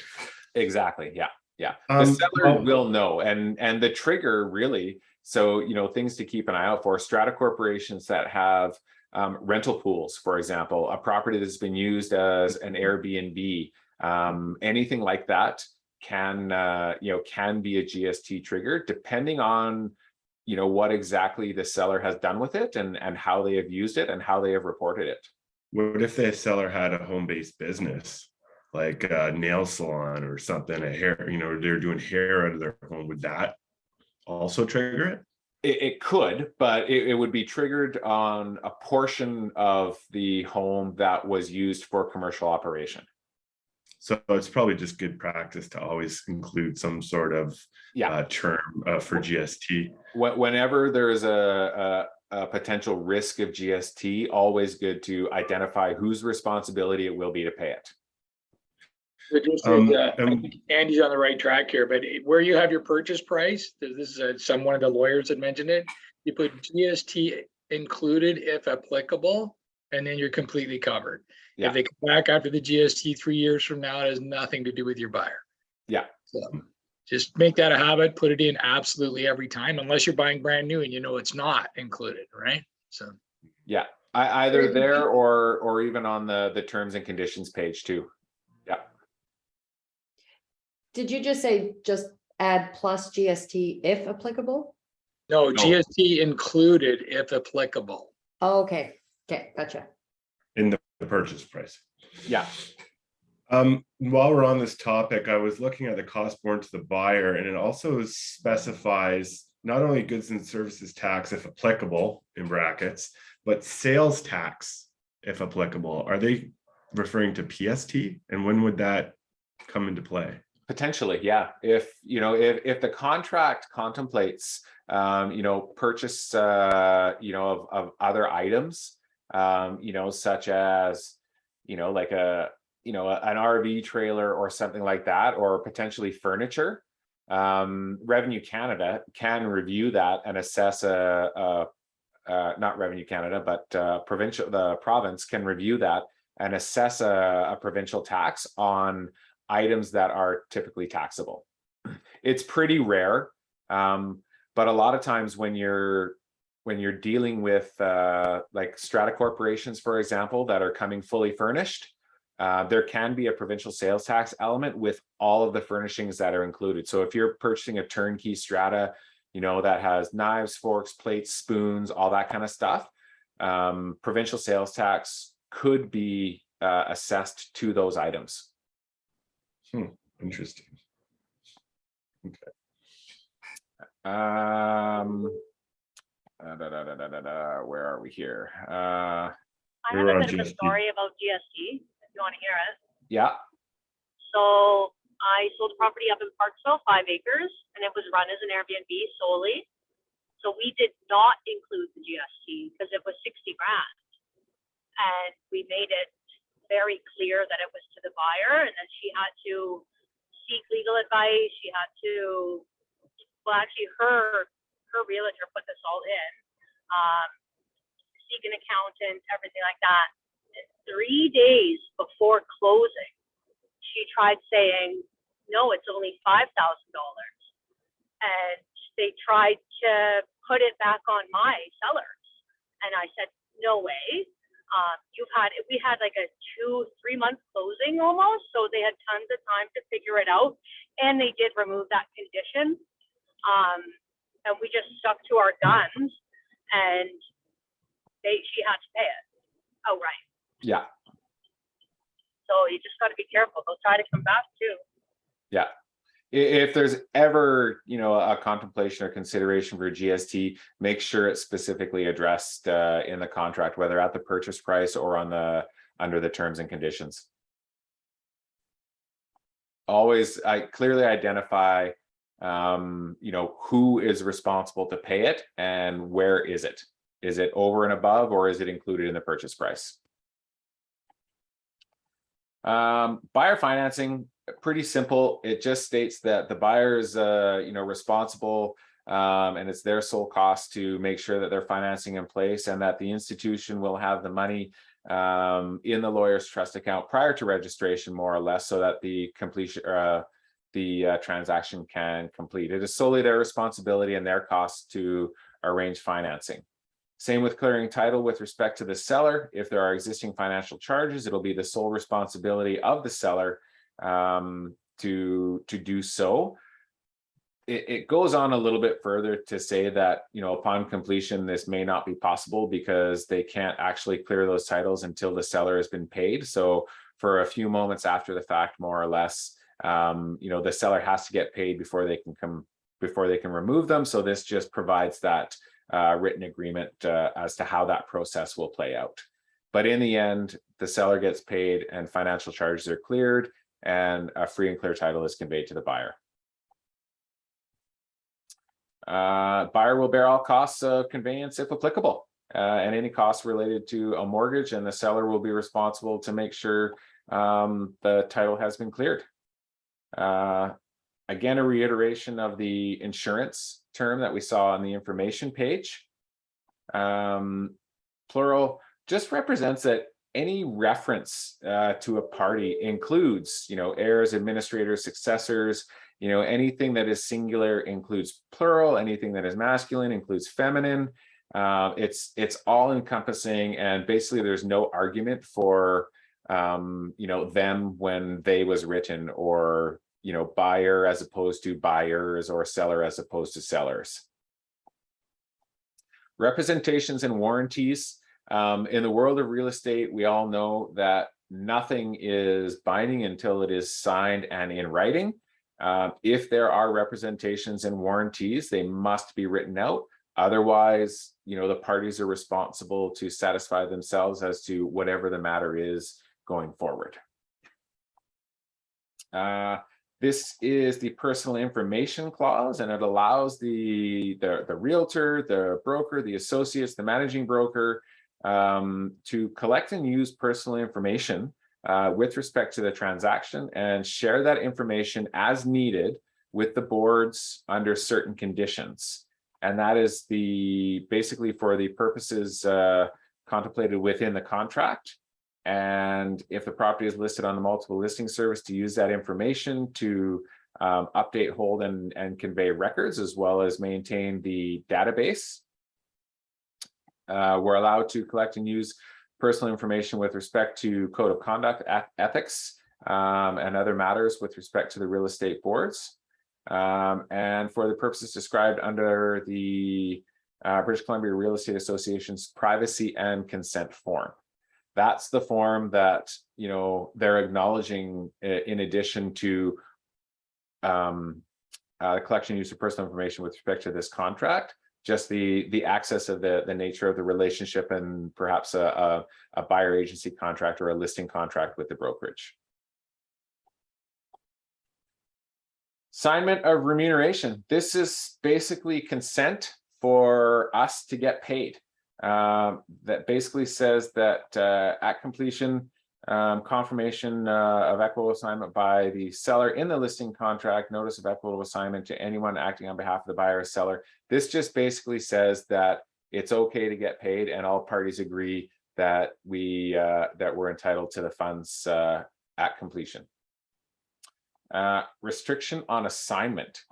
exactly, yeah, yeah. The Um, seller well- will know, and the trigger really, so, things to keep an eye out for, strata corporations that have rental pools, for example, a property that's been used as an Airbnb, anything like that can be a GST trigger, depending on what exactly the seller has done with it and how they have used it and how they have reported it. What if the seller had a home-based business, like a nail salon or something, a hair, they're doing hair out of their home, would that also trigger it? It could, but it would be triggered on a portion of the home that was used for commercial operation. So it's probably just good practice to always include some sort of term for GST. Whenever there is a potential risk of GST, always good to identify whose responsibility it will be to pay it. But just I think Andy's on the right track here, but where you have your purchase price, this is one of the lawyers had mentioned it, you put GST included if applicable, and then you're completely covered. Yeah. If they come back after the GST 3 years from now, it has nothing to do with your buyer. Yeah. So just make that a habit, put it in absolutely every time, unless you're buying brand new and it's not included, right? So yeah, either there or even on the terms and conditions page too. Yeah. Did you just say just add plus GST if applicable? no, GST included if applicable. Oh, okay, gotcha. In the purchase price. Yeah. While we're on this topic, I was looking at the cost borne to the buyer, and it also specifies not only goods and services tax, if applicable, in brackets, but sales tax, if applicable. Are they referring to PST? And when would that come into play? Potentially, yeah. If the contract contemplates purchase of other items, such as like an RV trailer or something like that, or potentially furniture, Revenue Canada can review that and assess not Revenue Canada, but the province can review that and assess a provincial tax on items that are typically taxable. It's pretty rare, but a lot of times when you're dealing with like strata corporations, for example, that are coming fully furnished, there can be a provincial sales tax element with all of the furnishings that are included. So if you're purchasing a turnkey strata, that has knives, forks, plates, spoons, all that kind of stuff, provincial sales tax could be assessed to those items. Interesting. Okay. Where are we here? I have a bit of a story about GST, if you want to hear it. Yeah. So I sold a property up in Parksville, 5 acres, and it was run as an Airbnb solely. So we did not include the GST because it was 60 grand. And we made it very clear that it was to the buyer, and then she had to seek legal advice. She had to, well, actually her realtor put this all in, seek an accountant, everything like that. And 3 days before closing, she tried saying, no, it's only $5,000. And they tried to put it back on my sellers. And I said, no way. We had like a 2-3 month closing almost. So they had tons of time to figure it out. And they did remove that condition. And we just stuck to our guns, and she had to pay it outright. Yeah. So you just got to be careful. They'll try to come back too. Yeah. If there's ever, a contemplation or consideration for GST, make sure it's specifically addressed in the contract, whether at the purchase price or under the terms and conditions. Always clearly identify, who is responsible to pay it and where is it? Is it over and above, or is it included in the purchase price? Buyer financing, pretty simple. It just states that the buyer is, responsible And it's their sole cost to make sure that they're financing in place and that the institution will have the money in the lawyer's trust account prior to registration, more or less, so that the completion, the transaction can complete. It is solely their responsibility and their cost to arrange financing. Same with clearing title with respect to the seller. If there are existing financial charges, it'll be the sole responsibility of the seller to do so. It goes on a little bit further to say that, you know, upon completion, this may not be possible because they can't actually clear those titles until the seller has been paid. So for a few moments after the fact, more or less, you know, the seller has to get paid before they can remove them. So this just provides that written agreement as to how that process will play out. But in the end, the seller gets paid and financial charges are cleared and a free and clear title is conveyed to the buyer. Buyer will bear all costs of conveyance if applicable, and any costs related to a mortgage, and the seller will be responsible to make sure the title has been cleared. Again, a reiteration of the insurance term that we saw on the information page. Plural just represents that any reference to a party includes, you know, heirs, administrators, successors. You know, anything that is singular includes plural. Anything that is masculine includes feminine. It's all encompassing, and basically there's no argument for you know, them when they was written, or, you know, buyer as opposed to buyers, or seller as opposed to sellers. Representations and warranties. In the world of real estate, we all know that nothing is binding until it is signed and in writing. If there are representations and warranties, they must be written out. Otherwise, you know, the parties are responsible to satisfy themselves as to whatever the matter is going forward. This is the personal information clause, and it allows the realtor, the broker, the associates, the managing broker to collect and use personal information with respect to the transaction and share that information as needed with the boards under certain conditions. And that is basically for the purposes contemplated within the contract. And if the property is listed on the multiple listing service, to use that information to update, hold, and convey records, as well as maintain the database. We're allowed to collect and use personal information with respect to code of conduct, ethics, and other matters with respect to the real estate boards. And for the purposes described under the British Columbia Real Estate Association's privacy and consent form. That's the form that, you know, they're acknowledging in addition to collection use of personal information with respect to this contract. Just the access of the nature of the relationship, and perhaps a buyer agency contract or a listing contract with the brokerage. Assignment of remuneration. This is basically consent for us to get paid. That basically says that at completion, confirmation of equitable assignment by the seller in the listing contract, notice of equitable assignment to anyone acting on behalf of the buyer or seller. This just basically says that it's okay to get paid, and all parties agree that we're entitled to the funds at completion. Restriction on assignment.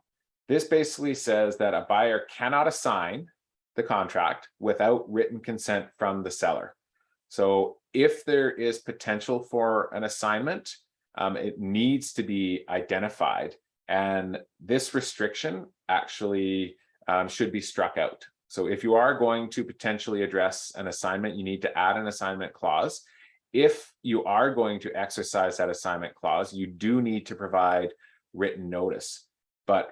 This basically says that a buyer cannot assign the contract without written consent from the seller. So if there is potential for an assignment, it needs to be identified, and this restriction actually should be struck out. So if you are going to potentially address an assignment, you need to add an assignment clause. If you are going to exercise that assignment clause, you do need to provide written notice. But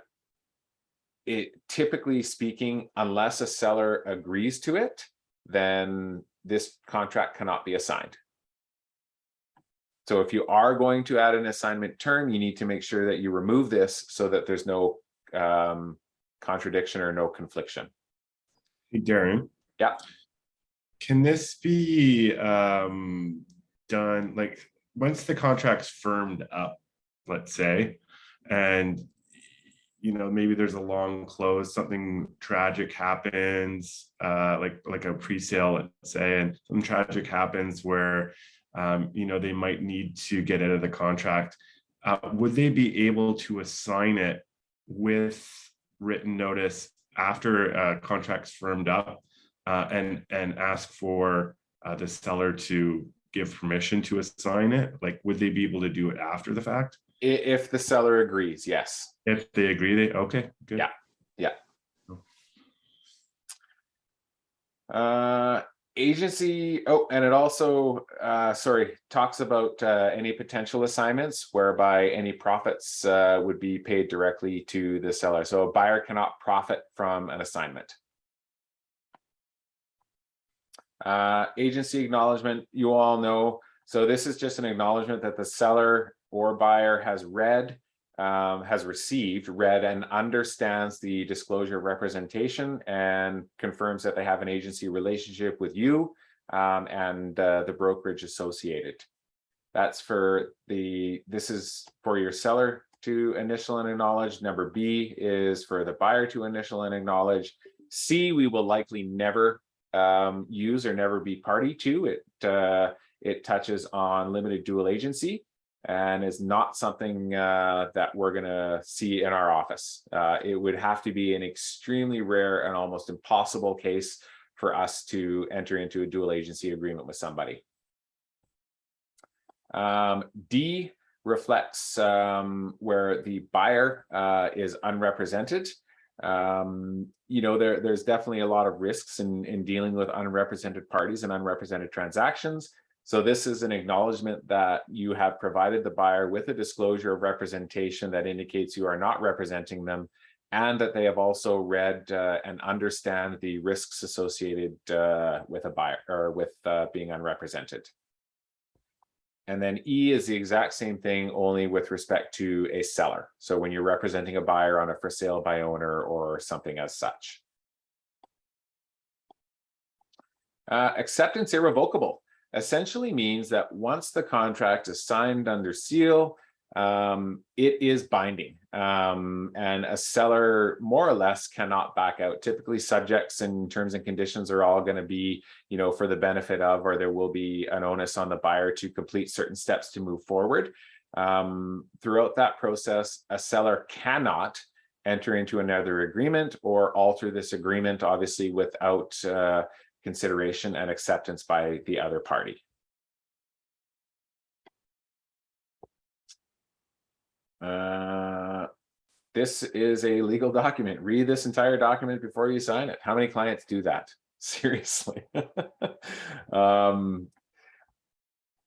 typically speaking, unless a seller agrees to it, then this contract cannot be assigned. So if you are going to add an assignment term, you need to make sure that you remove this so that there's no contradiction or no confliction. Hey, Darren. Yeah. Can this be done, like, once the contract's firmed up, let's say, and you know, maybe there's a long close, something tragic happens, like a pre-sale, let's say, and something tragic happens where, you know, they might need to get out of the contract. Would they be able to assign it with written notice after contract's firmed up, and ask for the seller to give permission to assign it? Like, would they be able to do it after the fact? If the seller agrees, yes. If they agree, they, okay, good. Yeah. Agency, oh, and it also, talks about any potential assignments whereby any profits would be paid directly to the seller. So a buyer cannot profit from an assignment. Agency acknowledgement, you all know. So this is just an acknowledgement that the seller or buyer has read, read and understands the disclosure of representation and confirms that they have an agency relationship with you and the brokerage associated. That's for this is for your seller to initial and acknowledge. Number B is for the buyer to initial and acknowledge. C, we will likely never use or never be party to. It touches on limited dual agency and is not something that we're going to see in our office. It would have to be an extremely rare and almost impossible case for us to enter into a dual agency agreement with somebody. D reflects where the buyer is unrepresented. You know, there's definitely a lot of risks in dealing with unrepresented parties and unrepresented transactions. So this is an acknowledgement that you have provided the buyer with a disclosure of representation that indicates you are not representing them, and that they have also read and understand the risks associated with a buyer or with being unrepresented. And then E is the exact same thing, only with respect to a seller. So when you're representing a buyer on a for sale by owner or something as such. Acceptance irrevocable essentially means that once the contract is signed under seal, it is binding, and a seller more or less cannot back out. Typically, subjects and terms and conditions are all going to be, you know, for the benefit of, or there will be an onus on the buyer to complete certain steps to move forward. Throughout that process, a seller cannot enter into another agreement or alter this agreement, obviously without consideration and acceptance by the other party. This is a legal document. Read this entire document before you sign it. How many clients do that? Seriously.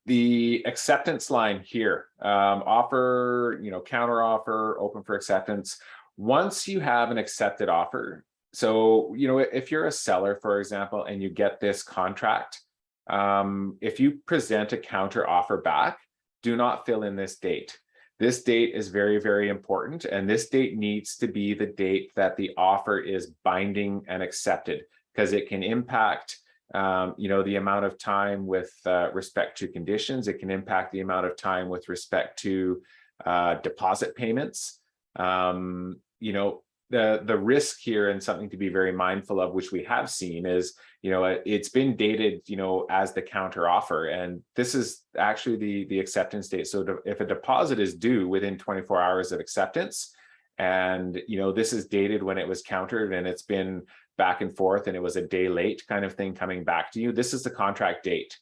The acceptance line here, offer, you know, counter offer, open for acceptance. Once you have an accepted offer, so, you know, if you're a seller, for example, and you get this contract, if you present a counter offer back, do not fill in this date. This date is very, very important, and this date needs to be the date that the offer is binding and accepted, because it can impact, you know, the amount of time with respect to conditions. It can impact the amount of time with respect to deposit payments. You know, the risk here, and something to be very mindful of, which we have seen, is, you know, it's been dated, you know, as the counter offer, and this is actually the acceptance date. So if a deposit is due within 24 hours of acceptance, and, you know, this is dated when it was countered and it's been back and forth and it was a day late kind of thing coming back to you, this is the contract date.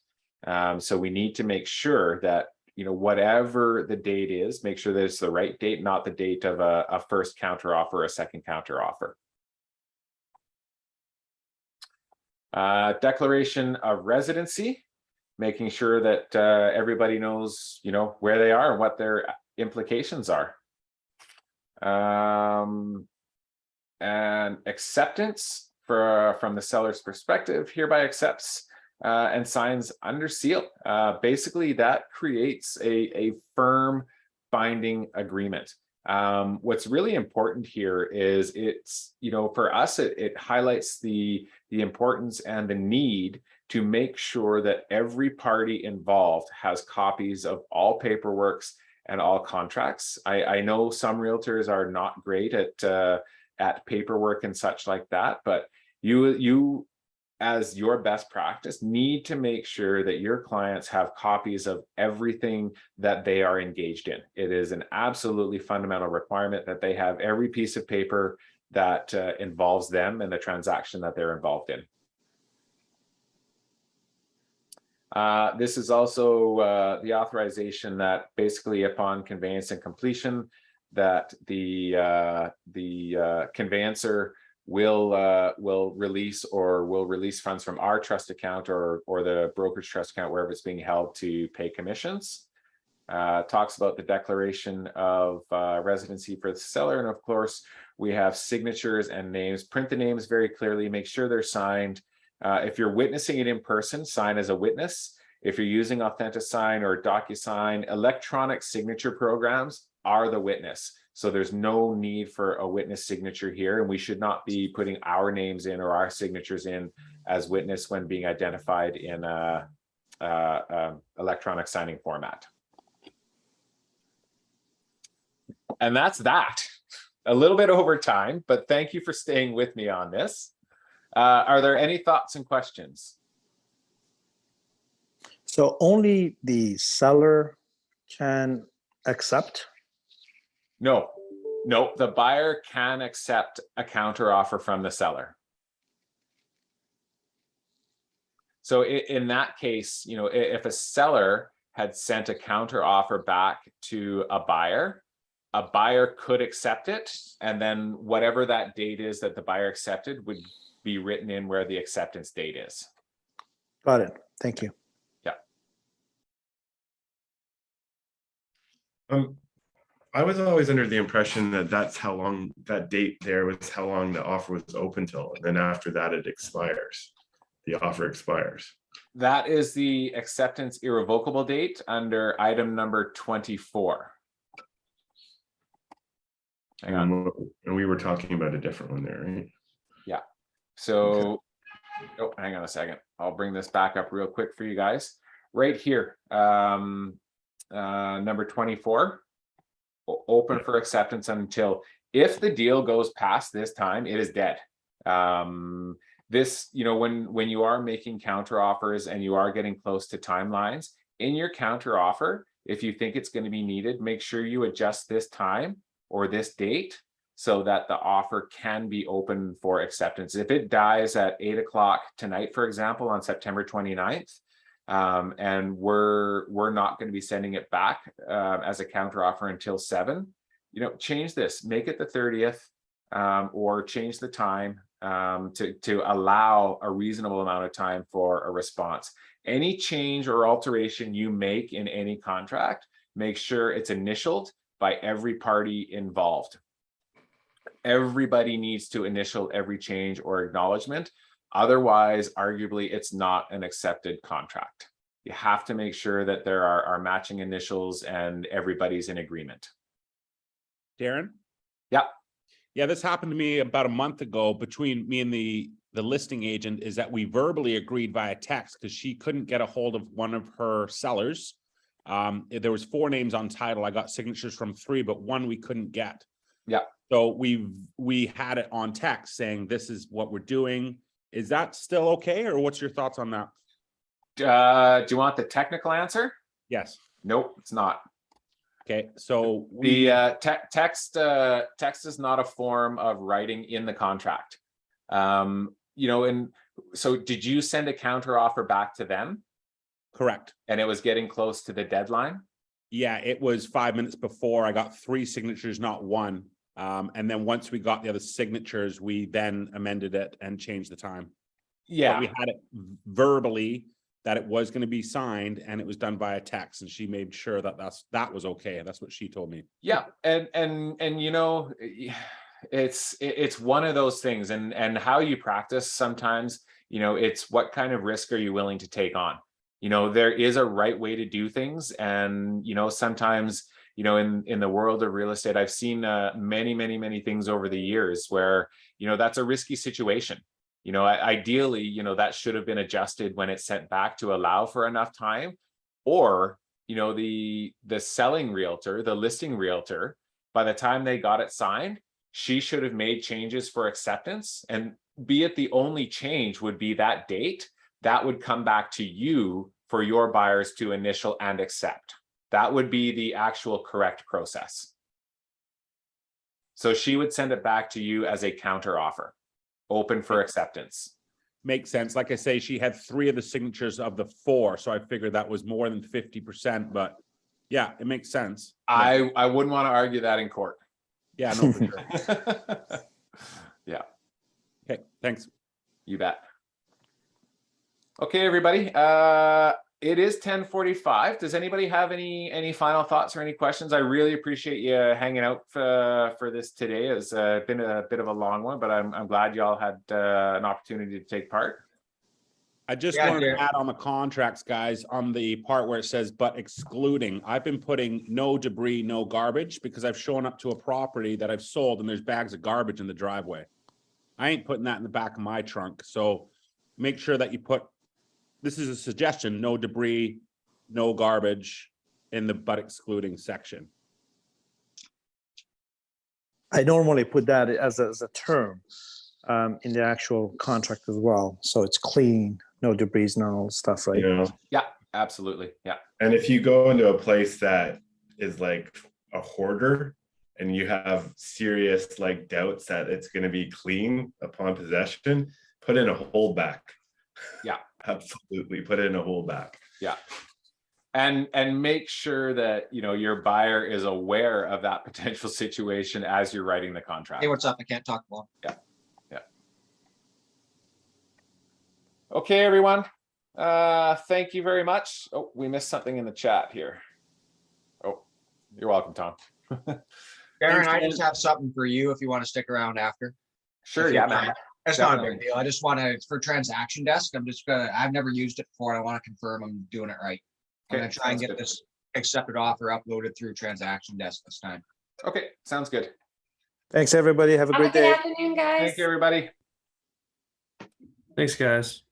So we need to make sure that, you know, whatever the date is, make sure that it's the right date, not the date of a first counter offer, a second counter offer. Declaration of residency, making sure that everybody knows, you know, where they are and what their implications are. And acceptance from the seller's perspective, hereby accepts and signs under seal. Basically, that creates a firm binding agreement. What's really important here is it's, you know, for us, it highlights the importance and the need to make sure that every party involved has copies of all paperworks and all contracts. I know some realtors are not great at paperwork and such like that, but you as your best practice need to make sure that your clients have copies of everything that they are engaged in. It is an absolutely fundamental requirement that they have every piece of paper that involves them and the transaction that they're involved in. This is also the authorization that basically upon conveyance and completion that the conveyancer will release funds from our trust account or the brokerage trust account, wherever it's being held, to pay commissions. Talks about the declaration of residency for the seller. And of course, we have signatures and names. Print the names very clearly, make sure they're signed. If you're witnessing it in person, sign as a witness. If you're using AuthentiSign or DocuSign, electronic signature programs are the witness. So there's no need for a witness signature here, and we should not be putting our names in or our signatures in as witness when being identified in a electronic signing format. And that's that. A little bit over time, but thank you for staying with me on this. Are there any thoughts and questions? So only the seller can accept? No, the buyer can accept a counter offer from the seller. So in that case, you know, if a seller had sent a counter offer back to a buyer could accept it, and then whatever that date is that the buyer accepted would be written in where the acceptance date is. Got it. Thank you. Yeah. I was always under the impression that that's how long that date there was, how long the offer was open till, and then after that it expires. The offer expires. That is the acceptance irrevocable date under item number 24. Hang on. And we were talking about a different one there, right? Yeah. So, oh, hang on a second. I'll bring this back up real quick for you guys. Right here, number 24, open for acceptance until, if the deal goes past this time, it is dead. This, you know, when you are making counter offers and you are getting close to timelines, in your counter offer, if you think it's going to be needed, make sure you adjust this time or this date so that the offer can be open for acceptance. If it dies at 8 o'clock tonight, for example, on September 29th, and we're not going to be sending it back as a counter offer until 7, you know, change this, make it the 30th, or change the time to allow a reasonable amount of time for a response. Any change or alteration you make in any contract, make sure it's initialed by every party involved. Everybody needs to initial every change or acknowledgement. Otherwise, arguably, it's not an accepted contract. You have to make sure that there are matching initials and everybody's in agreement. Darren? Yeah. Yeah, this happened to me about a month ago between me and the listing agent, is that we verbally agreed via text because she couldn't get a hold of one of her sellers. There was 4 names on title. I got signatures from 3, but 1 we couldn't get. Yeah. So we had it on text saying, this is what we're doing. Is that still okay? Or what's your thoughts on that? Do you want the technical answer? Yes. Nope, it's not. Okay, so the text is not a form of writing in the contract. You know, and so did you send a counter offer back to them? Correct. And it was getting close to the deadline? Yeah, it was 5 minutes before. I got 3 signatures, not 1. And then once we got the other signatures, we then amended it and changed the time. Yeah. But we had it verbally that it was going to be signed, and it was done by a text, and she made sure that that was okay. That's what she told me. Yeah, and you know, it's one of those things, and how you practice sometimes, you know, it's what kind of risk are you willing to take on? You know, there is a right way to do things, and you know, sometimes, you know, in the world of real estate, I've seen many things over the years where, you know, that's a risky situation. You know, ideally, you know, that should have been adjusted when it's sent back to allow for enough time, or you know, the selling realtor, the listing realtor, by the time they got it signed, she should have made changes for acceptance, and be it the only change would be that date, that would come back to you for your buyers to initial and accept. That would be the actual correct process. So she would send it back to you as a counter offer, open for acceptance. Makes sense. Like I say, she had 3 of the signatures of the 4, so I figured that was more than 50%, but yeah, it makes sense. I wouldn't want to argue that in court. Yeah, no, for sure. Yeah, Okay, thanks. you bet. Okay, everybody. It is 10:45. Does anybody have any final thoughts or any questions? I really appreciate you hanging out for this today. It's been a bit of a long one, but I'm glad y'all had an opportunity to take part. I just Yeah, wanted Jared. to add on the contracts, guys, on the part where it says, but excluding, I've been putting no debris, no garbage, because I've shown up to a property that I've sold and there's bags of garbage in the driveway. I ain't putting that in the back of my trunk. So make sure that you put, this is a suggestion, no debris, no garbage in the but excluding section. I normally put that as a term in the actual contract as well. So it's clean, no debris, no stuff, right? You know, Yeah, absolutely. Yeah. and if you go into a place that is like a hoarder and you have serious like doubts that it's going to be clean upon possession, put in a holdback. Yeah. Absolutely, put in a holdback. Yeah. And make sure that, you know, your buyer is aware of that potential situation as you're writing the contract. Hey, what's up? I can't talk long. Okay, everyone. Thank you very much. Oh, we missed something in the chat here. Oh, you're welcome, Tom. Darren, I Dan. just have something for you if you want to stick around after. Sure, If yeah, you man. can. It's not a Definitely. big deal. I just want to, for transaction desk, I've never used it before. And I want to confirm I'm doing it right. I'm Okay, gonna try and sounds get good. this accepted offer uploaded through transaction desk this time. Okay, sounds good. Thanks, everybody. Have a Have a great good day. afternoon, guys. Thank you, everybody. Thanks, guys.